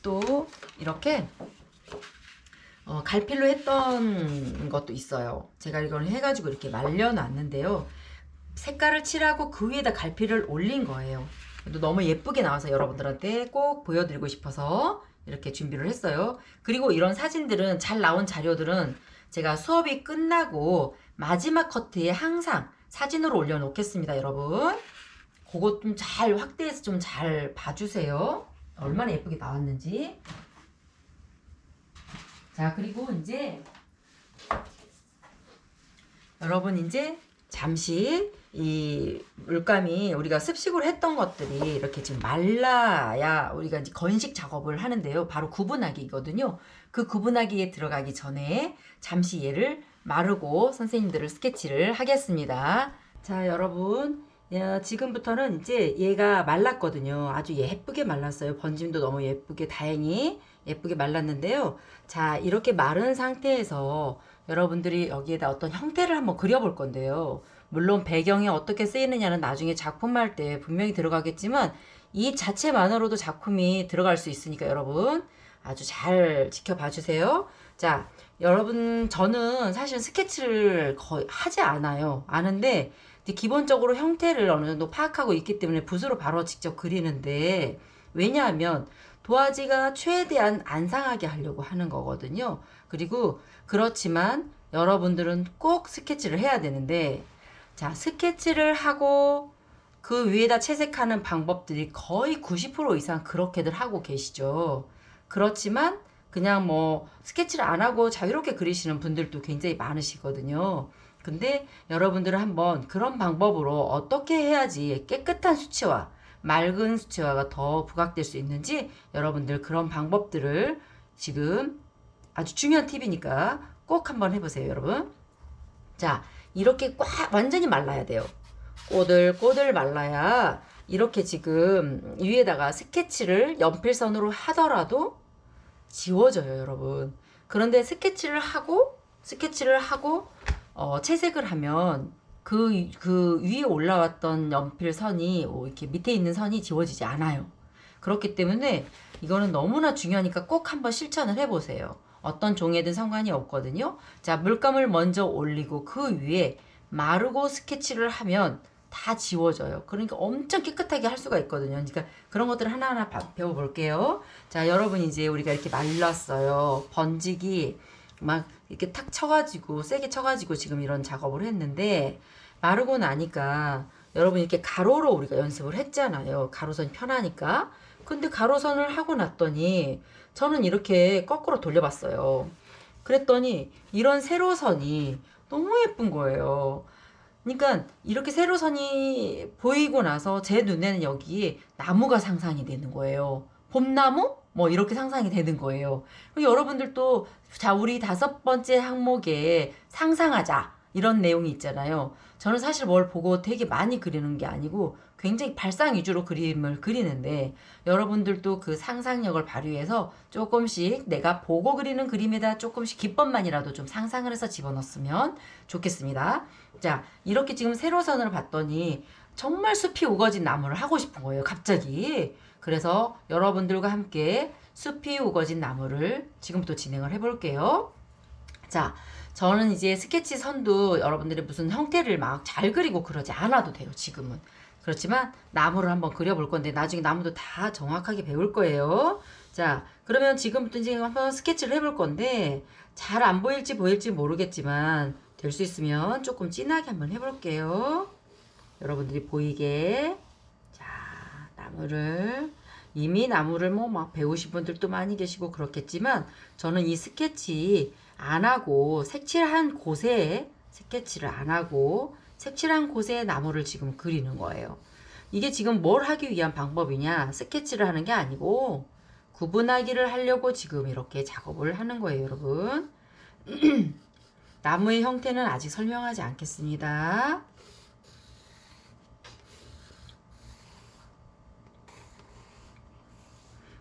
또 이렇게 갈필로 했던 것도 있어요. 제가 이걸 해가지고 이렇게 말려놨는데요. 색깔을 칠하고 그 위에다 갈필을 올린 거예요. 너무 예쁘게 나와서 여러분들한테 꼭 보여드리고 싶어서 이렇게 준비를 했어요. 그리고 이런 사진들은 잘 나온 자료들은 제가 수업이 끝나고 마지막 커트에 항상 사진으로 올려놓겠습니다, 여러분. 그거 좀 잘 확대해서 좀 잘 봐주세요. 얼마나 예쁘게 나왔는지. 자, 그리고 이제 여러분 이제 잠시 이 물감이 우리가 습식으로 했던 것들이 이렇게 지금 말라야 우리가 이제 건식 작업을 하는데요. 바로 구분하기거든요. 그 구분하기에 들어가기 전에 잠시 얘를 마르고 선생님들을 스케치를 하겠습니다. 자, 여러분 지금부터는 이제 얘가 말랐거든요. 아주 예쁘게 말랐어요. 번짐도 너무 예쁘게 다행히 예쁘게 말랐는데요. 자, 이렇게 마른 상태에서 여러분들이 여기에다 어떤 형태를 한번 그려볼 건데요. 물론 배경이 어떻게 쓰이느냐는 나중에 작품할 때 분명히 들어가겠지만 이 자체만으로도 작품이 들어갈 수 있으니까 여러분 아주 잘 지켜봐 주세요. 자, 여러분 저는 사실 스케치를 거의 하지 않아요. 아는데 기본적으로 형태를 어느 정도 파악하고 있기 때문에 붓으로 바로 직접 그리는데 왜냐하면 도화지가 최대한 안 상하게 하려고 하는 거거든요. 그리고 그렇지만 여러분들은 꼭 스케치를 해야 되는데 자, 스케치를 하고 그 위에다 채색하는 방법들이 거의 90% 이상 그렇게들 하고 계시죠. 그렇지만 그냥 뭐 스케치를 안 하고 자유롭게 그리시는 분들도 굉장히 많으시거든요. 근데 여러분들은 한번 그런 방법으로 어떻게 해야지 깨끗한 수채화, 맑은 수채화가 더 부각될 수 있는지 여러분들 그런 방법들을 지금 아주 중요한 팁이니까 꼭 한번 해보세요, 여러분. 자, 이렇게 꽉 완전히 말라야 돼요. 꼬들꼬들 말라야 이렇게 지금 위에다가 스케치를 연필선으로 하더라도 지워져요, 여러분. 그런데 스케치를 하고 채색을 하면 그 위에 올라왔던 연필선이 이렇게 밑에 있는 선이 지워지지 않아요. 그렇기 때문에 이거는 너무나 중요하니까 꼭 한번 실천을 해보세요. 어떤 종이에든 상관이 없거든요. 자, 물감을 먼저 올리고 그 위에 마르고 스케치를 하면 다 지워져요. 그러니까 엄청 깨끗하게 할 수가 있거든요. 그러니까 그런 것들을 하나하나 배워볼게요. 자, 여러분 이제 우리가 이렇게 말랐어요. 번지기 막 이렇게 탁 쳐가지고 세게 쳐가지고 지금 이런 작업을 했는데 마르고 나니까 여러분 이렇게 가로로 우리가 연습을 했잖아요. 가로선이 편하니까. 근데 가로선을 하고 났더니 저는 이렇게 거꾸로 돌려봤어요. 그랬더니 이런 세로선이 너무 예쁜 거예요. 그러니까 이렇게 세로선이 보이고 나서 제 눈에는 여기 나무가 상상이 되는 거예요. 봄나무? 뭐 이렇게 상상이 되는 거예요. 여러분들도 자, 우리 5번째 항목에 상상하자 이런 내용이 있잖아요. 저는 사실 뭘 보고 되게 많이 그리는 게 아니고 굉장히 발상 위주로 그림을 그리는데 여러분들도 그 상상력을 발휘해서 조금씩 내가 보고 그리는 그림에다 조금씩 기법만이라도 좀 상상을 해서 집어넣었으면 좋겠습니다. 자, 이렇게 지금 세로선을 봤더니 정말 숲이 우거진 나무를 하고 싶은 거예요, 갑자기. 그래서 여러분들과 함께 숲이 우거진 나무를 지금부터 진행을 해볼게요. 자, 저는 이제 스케치 선도 여러분들이 무슨 형태를 막 잘 그리고 그러지 않아도 돼요, 지금은. 그렇지만 나무를 한번 그려볼 건데 나중에 나무도 다 정확하게 배울 거예요. 자, 그러면 지금부터 이제 한번 스케치를 해볼 건데 잘 안 보일지 보일지 모르겠지만 될 수 있으면 조금 진하게 한번 해볼게요. 여러분들이 보이게. 자, 이미 나무를 뭐 막 배우신 분들도 많이 계시고 그렇겠지만 저는 이 스케치 안 하고 색칠한 곳에 스케치를 안 하고 색칠한 곳에 나무를 지금 그리는 거예요. 이게 지금 뭘 하기 위한 방법이냐? 스케치를 하는 게 아니고 구분하기를 하려고 지금 이렇게 작업을 하는 거예요, 여러분. 나무의 형태는 아직 설명하지 않겠습니다.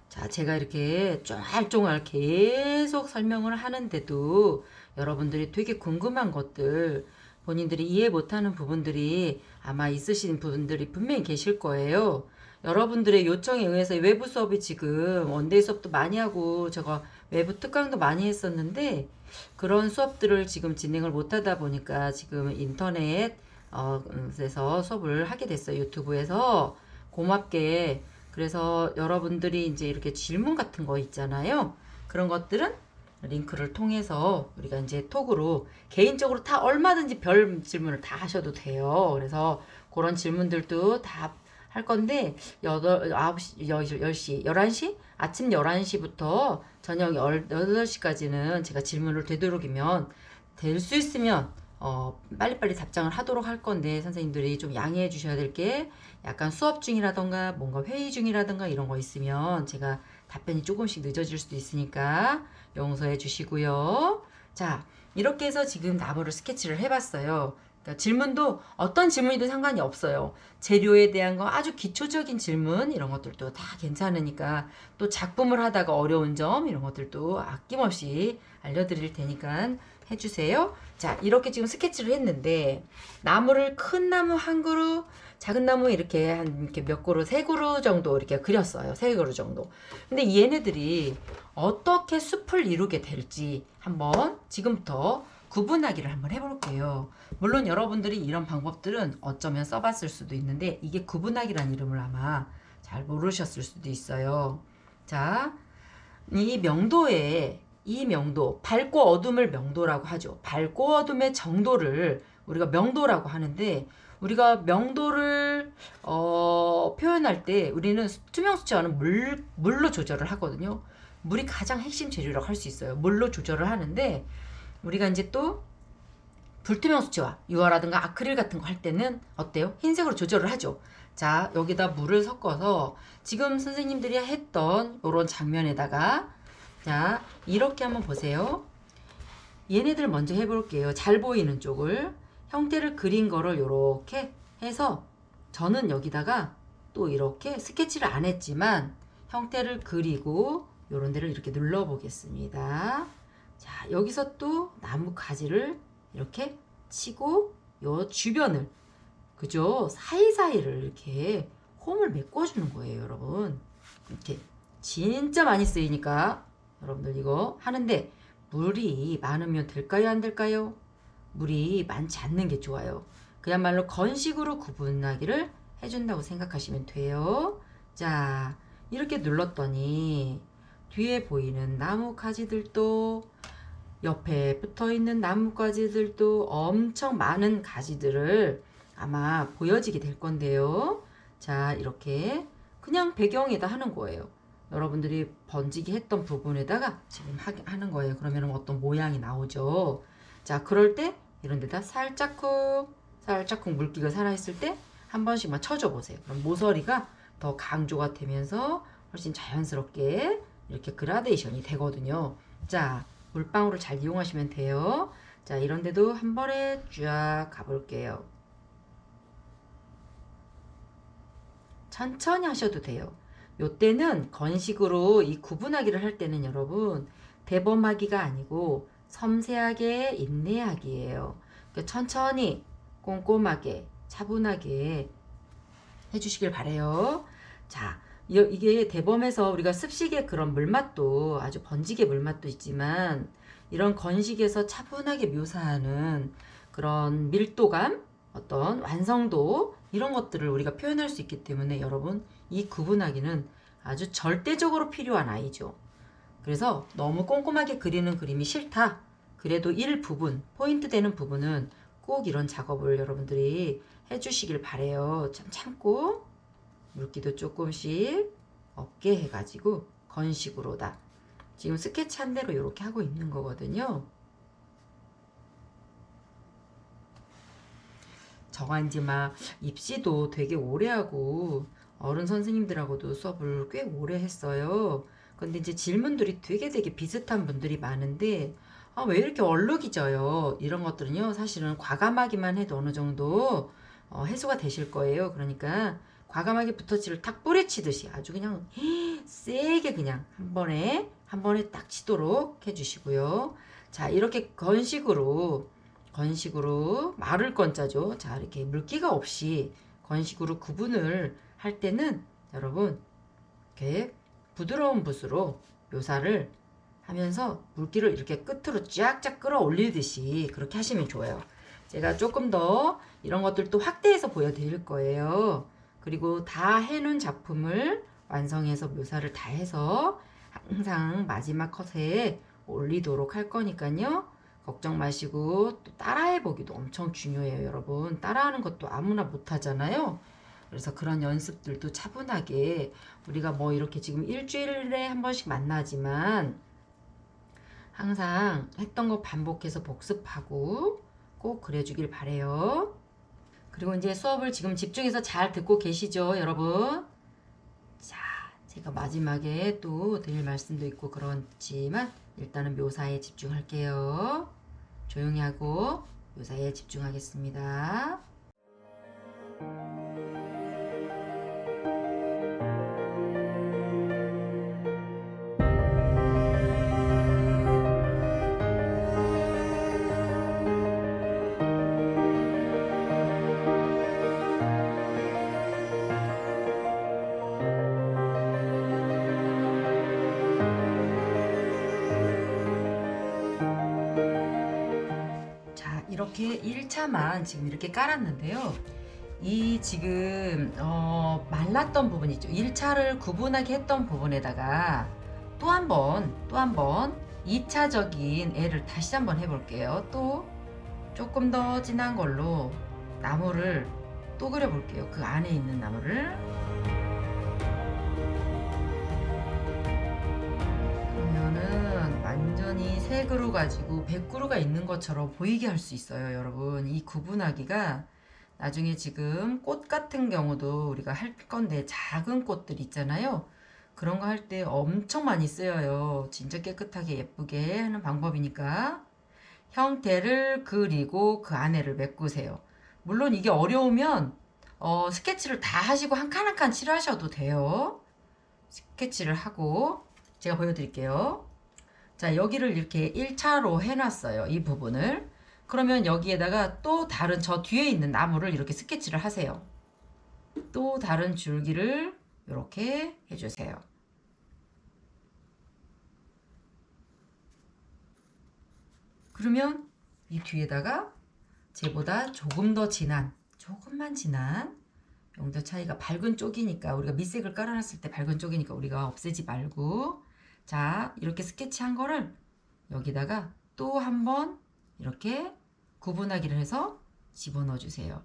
자, 제가 이렇게 쫑알쫑알 계속 설명을 하는데도 여러분들이 되게 궁금한 것들, 본인들이 이해 못하는 부분들이 아마 있으신 분들이 분명히 계실 거예요. 여러분들의 요청에 의해서 외부 수업이 지금 원데이 수업도 많이 하고 제가 외부 특강도 많이 했었는데 그런 수업들을 지금 진행을 못하다 보니까 지금 인터넷에서 수업을 하게 됐어요. 유튜브에서 고맙게. 그래서 여러분들이 이제 이렇게 질문 같은 거 있잖아요. 그런 것들은 링크를 통해서 우리가 이제 톡으로 개인적으로 다 얼마든지 별 질문을 다 하셔도 돼요. 그래서 그런 질문들도 다 할 건데 9시, 10시, 11시? 아침 11시부터 저녁 8시까지는 제가 질문을 되도록이면 될 수 있으면 빨리빨리 답장을 하도록 할 건데 선생님들이 좀 양해해 주셔야 될 게 약간 수업 중이라던가 뭔가 회의 중이라던가 이런 거 있으면 제가 답변이 조금씩 늦어질 수도 있으니까 용서해 주시고요. 자, 이렇게 해서 지금 나무를 스케치를 해봤어요. 그러니까 질문도 어떤 질문이든 상관이 없어요. 재료에 대한 거 아주 기초적인 질문 이런 것들도 다 괜찮으니까 또 작품을 하다가 어려운 점 이런 것들도 아낌없이 알려드릴 테니까 해주세요. 자, 이렇게 지금 스케치를 했는데 나무를 큰 나무 한 그루, 작은 나무 이렇게 이렇게 몇 그루, 3그루 정도 이렇게 그렸어요. 3그루 정도. 근데 얘네들이 어떻게 숲을 이루게 될지 한번 지금부터 구분하기를 한번 해볼게요. 물론 여러분들이 이런 방법들은 어쩌면 써봤을 수도 있는데 이게 구분하기란 이름을 아마 잘 모르셨을 수도 있어요. 자, 이 명도, 밝고 어둠을 명도라고 하죠. 밝고 어둠의 정도를 우리가 명도라고 하는데 우리가 명도를 표현할 때 우리는 투명 수채화는 물로 조절을 하거든요. 물이 가장 핵심 재료라고 할 수 있어요. 물로 조절을 하는데 우리가 이제 또 불투명 수채화, 유화라든가 아크릴 같은 거 할 때는 어때요? 흰색으로 조절을 하죠. 자, 여기다 물을 섞어서 지금 선생님들이 했던 이런 장면에다가 자, 이렇게 한번 보세요. 얘네들 먼저 해볼게요. 잘 보이는 쪽을. 형태를 그린 거를 이렇게 해서 저는 여기다가 또 이렇게 스케치를 안 했지만 형태를 그리고 요런 데를 이렇게 눌러 보겠습니다. 자, 여기서 또 나무 가지를 이렇게 치고 요 주변을, 그죠? 사이사이를 이렇게 홈을 메꿔주는 거예요, 여러분. 이렇게 진짜 많이 쓰이니까 여러분들 이거 하는데 물이 많으면 될까요, 안 될까요? 물이 많지 않는 게 좋아요. 그야말로 건식으로 구분하기를 해준다고 생각하시면 돼요. 자, 이렇게 눌렀더니 뒤에 보이는 나무 가지들도, 옆에 붙어 있는 나무 가지들도 엄청 많은 가지들을 아마 보여지게 될 건데요. 자, 이렇게 그냥 배경에다 하는 거예요. 여러분들이 번지기 했던 부분에다가 지금 하는 거예요. 그러면 어떤 모양이 나오죠. 자, 그럴 때 이런 데다 살짝쿵 물기가 살아있을 때 한 번씩만 쳐줘 보세요. 그럼 모서리가 더 강조가 되면서 훨씬 자연스럽게 이렇게 그라데이션이 되거든요. 자, 물방울을 잘 이용하시면 돼요. 자, 이런 데도 한 번에 쫙 가볼게요. 천천히 하셔도 돼요. 요때는 건식으로 이 구분하기를 할 때는 여러분 대범하기가 아니고 섬세하게 인내하기예요. 그러니까 천천히 꼼꼼하게 차분하게 해주시길 바래요. 자, 이게 대범해서 우리가 습식의 그런 물맛도 아주 번지게 물맛도 있지만 이런 건식에서 차분하게 묘사하는 그런 밀도감, 어떤 완성도 이런 것들을 우리가 표현할 수 있기 때문에 여러분 이 구분하기는 아주 절대적으로 필요한 아이죠. 그래서 너무 꼼꼼하게 그리는 그림이 싫다. 그래도 일부분, 포인트 되는 부분은 꼭 이런 작업을 여러분들이 해주시길 바래요. 참 참고 물기도 조금씩 없게 해가지고 건식으로다. 지금 스케치한 대로 이렇게 하고 있는 거거든요. 저가 이제 막 입시도 되게 오래 하고 어른 선생님들하고도 수업을 꽤 오래 했어요. 근데 이제 질문들이 되게 비슷한 분들이 많은데 아, 왜 이렇게 얼룩이져요? 이런 것들은요, 사실은 과감하기만 해도 어느 정도 해소가 되실 거예요. 그러니까 과감하게 붓터치를 탁 뿌리치듯이 아주 그냥 세게 그냥 한 번에 딱 치도록 해주시고요. 자, 이렇게 건식으로 마를 건자죠. 자, 이렇게 물기가 없이 건식으로 구분을 할 때는 여러분 이렇게 부드러운 붓으로 묘사를 하면서 물기를 이렇게 끝으로 쫙쫙 끌어올리듯이 그렇게 하시면 좋아요. 제가 조금 더 이런 것들도 확대해서 보여드릴 거예요. 그리고 다 해놓은 작품을 완성해서 묘사를 다 해서 항상 마지막 컷에 올리도록 할 거니까요. 걱정 마시고 또 따라해 보기도 엄청 중요해요, 여러분. 따라하는 것도 아무나 못 하잖아요. 그래서 그런 연습들도 차분하게 우리가 뭐 이렇게 지금 일주일에 한 번씩 만나지만 항상 했던 거 반복해서 복습하고 꼭 그래주길 바래요. 그리고 이제 수업을 지금 집중해서 잘 듣고 계시죠, 여러분? 자, 제가 마지막에 또 드릴 말씀도 있고 그렇지만 일단은 묘사에 집중할게요. 조용히 하고 묘사에 집중하겠습니다. 이렇게 1차만 지금 이렇게 깔았는데요. 이 지금 말랐던 부분 있죠. 1차를 구분하게 했던 부분에다가 또 한 번 2차적인 애를 다시 한번 해볼게요. 또 조금 더 진한 걸로 나무를 또 그려볼게요. 그 안에 있는 나무를. 그러면은 완전히 세 그루 가지고 100그루가 있는 것처럼 보이게 할 수 있어요, 여러분. 이 구분하기가 나중에 지금 꽃 같은 경우도 우리가 할 건데 작은 꽃들 있잖아요. 그런 거 할 때 엄청 많이 쓰여요. 진짜 깨끗하게 예쁘게 하는 방법이니까 형태를 그리고 그 안에를 메꾸세요. 물론 이게 어려우면 스케치를 다 하시고 한 칸 한 칸 칠하셔도 돼요. 스케치를 하고 제가 보여드릴게요. 자, 여기를 이렇게 1차로 해놨어요. 이 부분을. 그러면 여기에다가 또 다른 저 뒤에 있는 나무를 이렇게 스케치를 하세요. 또 다른 줄기를 이렇게 해주세요. 그러면 이 뒤에다가 쟤보다 조금 더 진한, 조금만 진한 용도 차이가 밝은 쪽이니까 우리가 밑색을 깔아놨을 때 밝은 쪽이니까 우리가 없애지 말고, 자, 이렇게 스케치한 거를 여기다가 또 한번 이렇게 구분하기를 해서 집어넣어 주세요.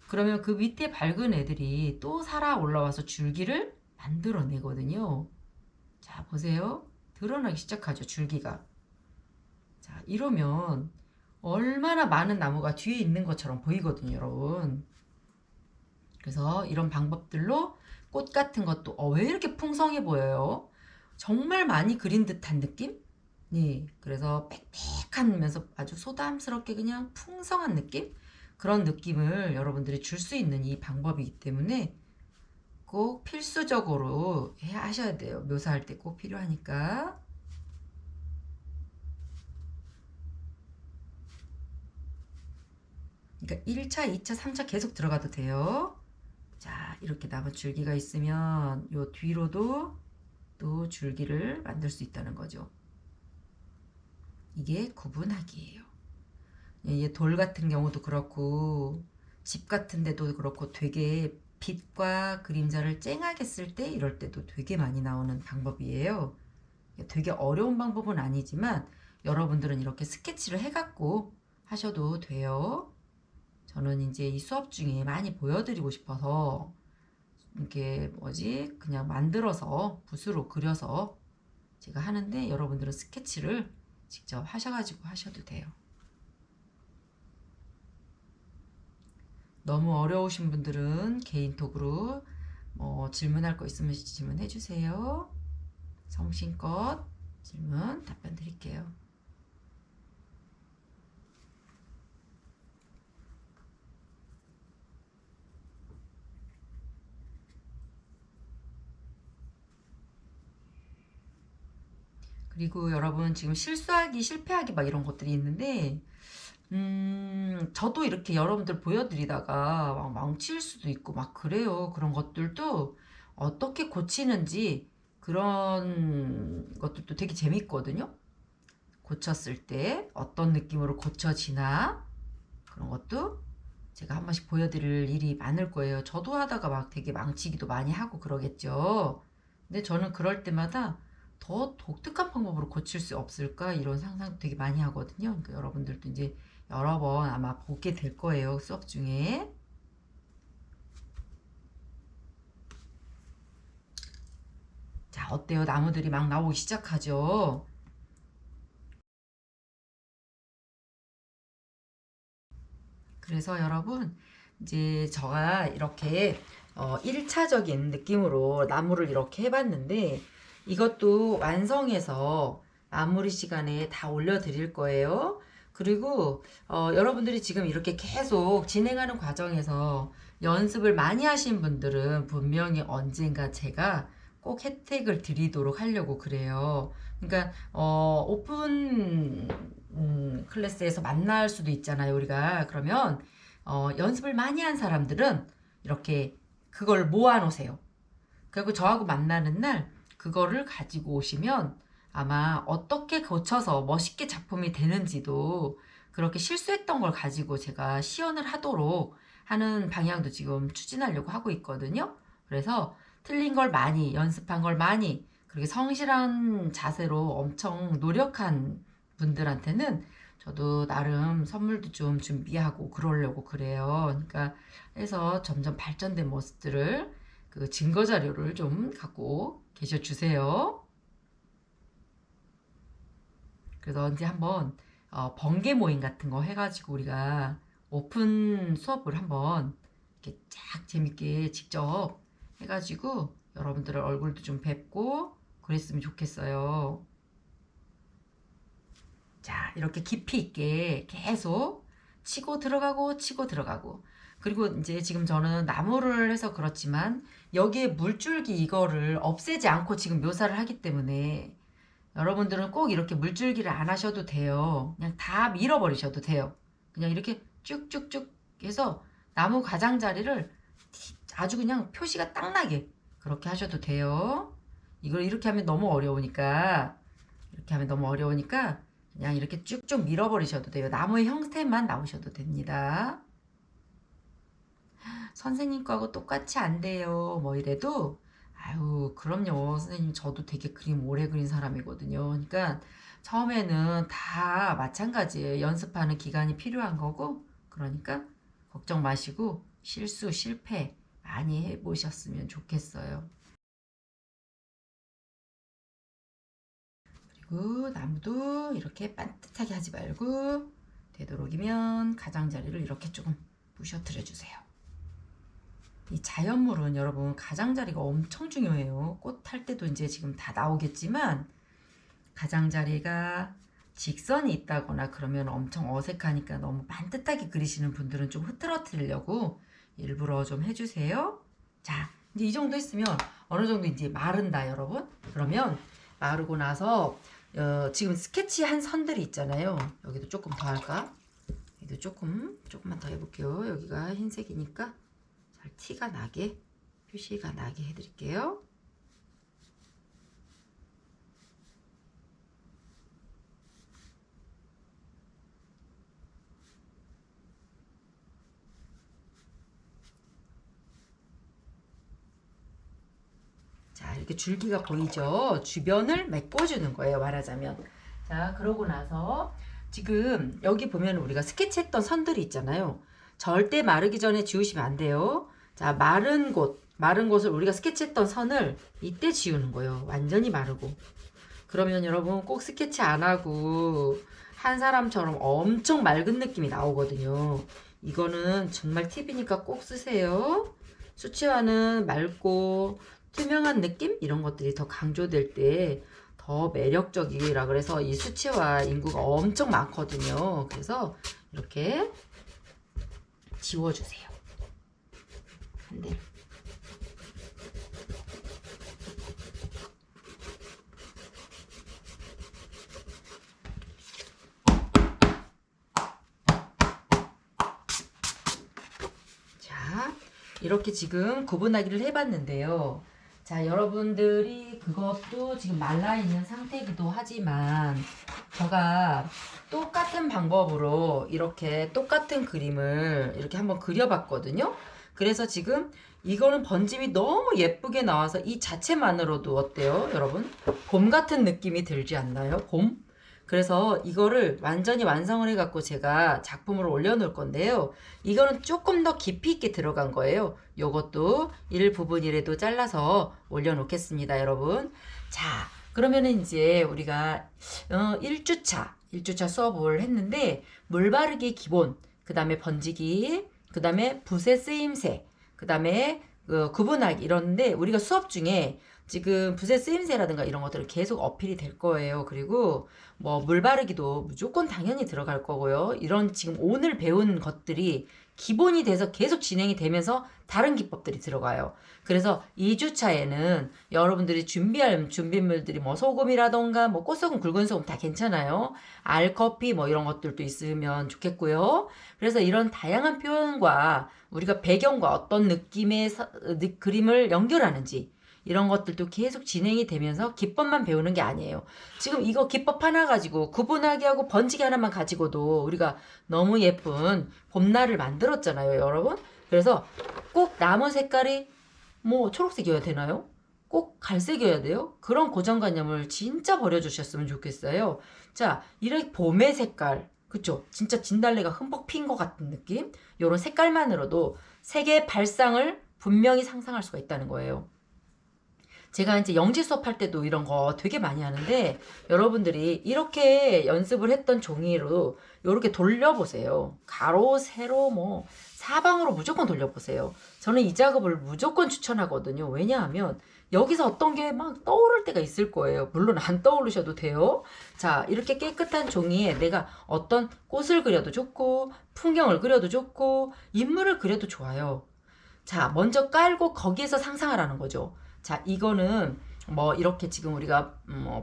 그러면 그 밑에 밝은 애들이 또 살아 올라와서 줄기를 만들어내거든요. 자, 보세요. 드러나기 시작하죠, 줄기가. 자, 이러면 얼마나 많은 나무가 뒤에 있는 것처럼 보이거든요, 여러분. 그래서 이런 방법들로 꽃 같은 것도 왜 이렇게 풍성해 보여요? 정말 많이 그린 듯한 느낌? 네, 그래서 빽빽하면서 아주 소담스럽게 그냥 풍성한 느낌? 그런 느낌을 여러분들이 줄 수 있는 이 방법이기 때문에 꼭 필수적으로 하셔야 돼요. 묘사할 때 꼭 필요하니까. 그러니까 1차, 2차, 3차 계속 들어가도 돼요. 자, 이렇게 남은 줄기가 있으면 요 뒤로도 또 줄기를 만들 수 있다는 거죠. 이게 구분하기예요. 돌 같은 경우도 그렇고 집 같은 데도 그렇고 되게 빛과 그림자를 쨍하게 쓸 때 이럴 때도 되게 많이 나오는 방법이에요. 되게 어려운 방법은 아니지만 여러분들은 이렇게 스케치를 해갖고 하셔도 돼요. 저는 이제 이 수업 중에 많이 보여드리고 싶어서 이렇게 그냥 만들어서 붓으로 그려서 제가 하는데 여러분들은 스케치를 직접 하셔가지고 하셔도 돼요. 너무 어려우신 분들은 개인톡으로 질문할 거 있으면 질문해 주세요. 성심껏 질문 답변 드릴게요. 그리고 여러분 지금 실수하기, 실패하기 막 이런 것들이 있는데 저도 이렇게 여러분들 보여드리다가 막 망칠 수도 있고 막 그래요. 그런 것들도 어떻게 고치는지 그런 것들도 되게 재밌거든요. 고쳤을 때 어떤 느낌으로 고쳐지나 그런 것도 제가 한 번씩 보여드릴 일이 많을 거예요. 저도 하다가 막 되게 망치기도 많이 하고 그러겠죠. 근데 저는 그럴 때마다 더 독특한 방법으로 고칠 수 없을까 이런 상상 되게 많이 하거든요. 그러니까 여러분들도 이제 여러 번 아마 보게 될 거예요. 수업 중에. 자, 어때요? 나무들이 막 나오기 시작하죠. 그래서 여러분 이제 제가 이렇게 1차적인 느낌으로 나무를 이렇게 해봤는데 이것도 완성해서 마무리 시간에 다 올려드릴 거예요. 그리고 여러분들이 지금 이렇게 계속 진행하는 과정에서 연습을 많이 하신 분들은 분명히 언젠가 제가 꼭 혜택을 드리도록 하려고 그래요. 그러니까 오픈 클래스에서 만날 수도 있잖아요, 우리가. 그러면 연습을 많이 한 사람들은 이렇게 그걸 모아 놓으세요. 그리고 저하고 만나는 날 그거를 가지고 오시면 아마 어떻게 고쳐서 멋있게 작품이 되는지도 그렇게 실수했던 걸 가지고 제가 시연을 하도록 하는 방향도 지금 추진하려고 하고 있거든요. 그래서 틀린 걸 많이, 연습한 걸 많이, 그렇게 성실한 자세로 엄청 노력한 분들한테는 저도 나름 선물도 좀 준비하고 그러려고 그래요. 그러니까 해서 점점 발전된 모습들을 그 증거 자료를 좀 갖고 계셔 주세요. 그래서 언제 한번 번개 모임 같은 거 해가지고 우리가 오픈 수업을 한번 이렇게 쫙 재밌게 직접 해가지고 여러분들의 얼굴도 좀 뵙고 그랬으면 좋겠어요. 자, 이렇게 깊이 있게 계속 치고 들어가고 치고 들어가고. 그리고 이제 지금 저는 나무를 해서 그렇지만 여기에 물줄기 이거를 없애지 않고 지금 묘사를 하기 때문에 여러분들은 꼭 이렇게 물줄기를 안 하셔도 돼요. 그냥 다 밀어버리셔도 돼요. 그냥 이렇게 쭉쭉쭉 해서 나무 가장자리를 아주 그냥 표시가 딱 나게 그렇게 하셔도 돼요. 이걸 이렇게 하면 너무 어려우니까 그냥 이렇게 쭉쭉 밀어버리셔도 돼요. 나무의 형태만 나오셔도 됩니다. 선생님 거하고 똑같이 안 돼요. 뭐 이래도 아유 그럼요. 선생님 저도 되게 그림 오래 그린 사람이거든요. 그러니까 처음에는 다 마찬가지예요. 연습하는 기간이 필요한 거고 그러니까 걱정 마시고 실수 실패 많이 해보셨으면 좋겠어요. 그리고 나무도 이렇게 반듯하게 하지 말고 되도록이면 가장자리를 이렇게 조금 부셔뜨려 주세요. 이 자연물은 여러분 가장자리가 엄청 중요해요. 꽃 할 때도 이제 지금 다 나오겠지만 가장자리가 직선이 있다거나 그러면 엄청 어색하니까 너무 반듯하게 그리시는 분들은 좀 흐트러뜨리려고 일부러 좀 해주세요. 자, 이제 이 정도 했으면 어느 정도 이제 마른다 여러분. 그러면 마르고 나서 지금 스케치한 선들이 있잖아요. 여기도 조금 더 할까? 여기도 조금만 더 해볼게요. 여기가 흰색이니까 잘 티가 나게 표시가 나게 해드릴게요. 자, 이렇게 줄기가 보이죠? 주변을 메꿔주는 거예요, 말하자면. 자, 그러고 나서 지금 여기 보면 우리가 스케치했던 선들이 있잖아요. 절대 마르기 전에 지우시면 안 돼요. 자, 마른 곳을 우리가 스케치했던 선을 이때 지우는 거예요. 완전히 마르고. 그러면 여러분 꼭 스케치 안 하고 한 사람처럼 엄청 맑은 느낌이 나오거든요. 이거는 정말 팁이니까 꼭 쓰세요. 수채화는 맑고 투명한 느낌? 이런 것들이 더 강조될 때 더 매력적이라 그래서 이 수채화 인구가 엄청 많거든요. 그래서 이렇게 지워주세요. 한 대. 자, 이렇게 지금 구분하기를 해봤는데요. 자, 여러분들이 그것도 지금 말라있는 상태이기도 하지만 제가 똑같은 방법으로 이렇게 똑같은 그림을 이렇게 한번 그려봤거든요. 그래서 지금 이거는 번짐이 너무 예쁘게 나와서 이 자체만으로도 어때요, 여러분? 봄 같은 느낌이 들지 않나요? 봄? 그래서 이거를 완전히 완성을 해갖고 제가 작품으로 올려놓을 건데요. 이거는 조금 더 깊이 있게 들어간 거예요. 요것도 일부분이라도 잘라서 올려놓겠습니다, 여러분. 자, 그러면은 이제 우리가 1주차 수업을 했는데 물바르기 기본, 그 다음에 번지기, 그 다음에 붓의 쓰임새, 그 다음에 구분하기 이런데 우리가 수업 중에 지금 붓의 쓰임새라든가 이런 것들은 계속 어필이 될 거예요. 그리고 뭐 물바르기도 무조건 당연히 들어갈 거고요. 이런 지금 오늘 배운 것들이 기본이 돼서 계속 진행이 되면서 다른 기법들이 들어가요. 그래서 2주차에는 여러분들이 준비할 준비물들이 뭐 소금이라던가 뭐 꽃소금, 굵은 소금 다 괜찮아요. 알커피 뭐 이런 것들도 있으면 좋겠고요. 그래서 이런 다양한 표현과 우리가 배경과 어떤 느낌의 그림을 연결하는지 이런 것들도 계속 진행이 되면서 기법만 배우는 게 아니에요. 지금 이거 기법 하나 가지고 구분하기 하고 번지기 하나만 가지고도 우리가 너무 예쁜 봄날을 만들었잖아요, 여러분. 그래서 꼭 나무 색깔이 뭐 초록색이어야 되나요? 꼭 갈색이어야 돼요? 그런 고정관념을 진짜 버려주셨으면 좋겠어요. 자, 이렇게 봄의 색깔, 그쵸? 진짜 진달래가 흠뻑 핀 것 같은 느낌? 이런 색깔만으로도 색의 발상을 분명히 상상할 수가 있다는 거예요. 제가 이제 영지 수업할 때도 이런 거 되게 많이 하는데 여러분들이 이렇게 연습을 했던 종이로 이렇게 돌려보세요. 가로, 세로, 뭐 사방으로 무조건 돌려보세요. 저는 이 작업을 무조건 추천하거든요. 왜냐하면 여기서 어떤 게 막 떠오를 때가 있을 거예요. 물론 안 떠오르셔도 돼요. 자, 이렇게 깨끗한 종이에 내가 어떤 꽃을 그려도 좋고, 풍경을 그려도 좋고, 인물을 그려도 좋아요. 자, 먼저 깔고 거기에서 상상하라는 거죠. 자, 이거는 뭐 이렇게 지금 우리가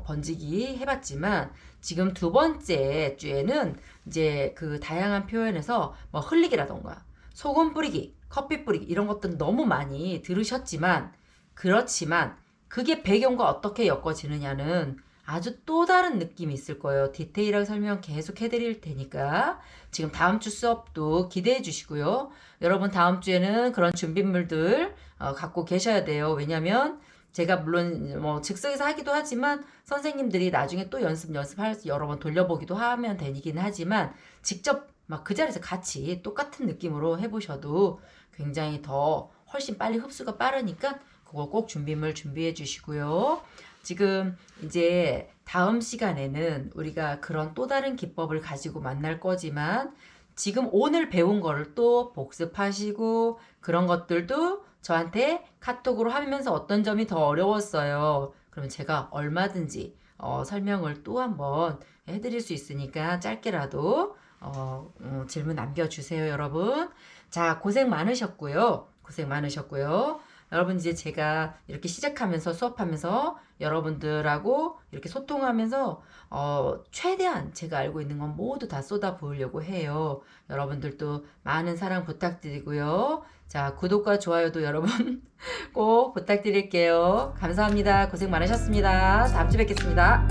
번지기 해봤지만 지금 두 번째 주에는 이제 그 다양한 표현에서 뭐 흘리기라던가 소금 뿌리기, 커피 뿌리기 이런 것들은 너무 많이 들으셨지만 그렇지만 그게 배경과 어떻게 엮어지느냐는 아주 또 다른 느낌이 있을 거예요. 디테일하게 설명 계속 해드릴 테니까 지금 다음 주 수업도 기대해 주시고요. 여러분 다음 주에는 그런 준비물들 갖고 계셔야 돼요. 왜냐면 제가 물론 뭐 즉석에서 하기도 하지만 선생님들이 나중에 또 연습할 여러 번 돌려보기도 하면 되긴 하지만 직접 막 그 자리에서 같이 똑같은 느낌으로 해보셔도 굉장히 더 훨씬 빨리 흡수가 빠르니까 그거 꼭 준비물 준비해 주시고요. 지금 이제 다음 시간에는 우리가 그런 또 다른 기법을 가지고 만날 거지만 지금 오늘 배운 거를 또 복습하시고 그런 것들도 저한테 카톡으로 하면서 어떤 점이 더 어려웠어요. 그러면 제가 얼마든지 설명을 또 한번 해드릴 수 있으니까 짧게라도 질문 남겨주세요, 여러분. 자, 고생 많으셨고요. 고생 많으셨고요. 여러분 이제 제가 이렇게 시작하면서 수업하면서 여러분들하고 이렇게 소통하면서 최대한 제가 알고 있는 건 모두 다 쏟아 부으려고 해요. 여러분들도 많은 사랑 부탁드리고요. 자, 구독과 좋아요도 여러분 꼭 부탁드릴게요. 감사합니다. 고생 많으셨습니다. 다음 주에 뵙겠습니다.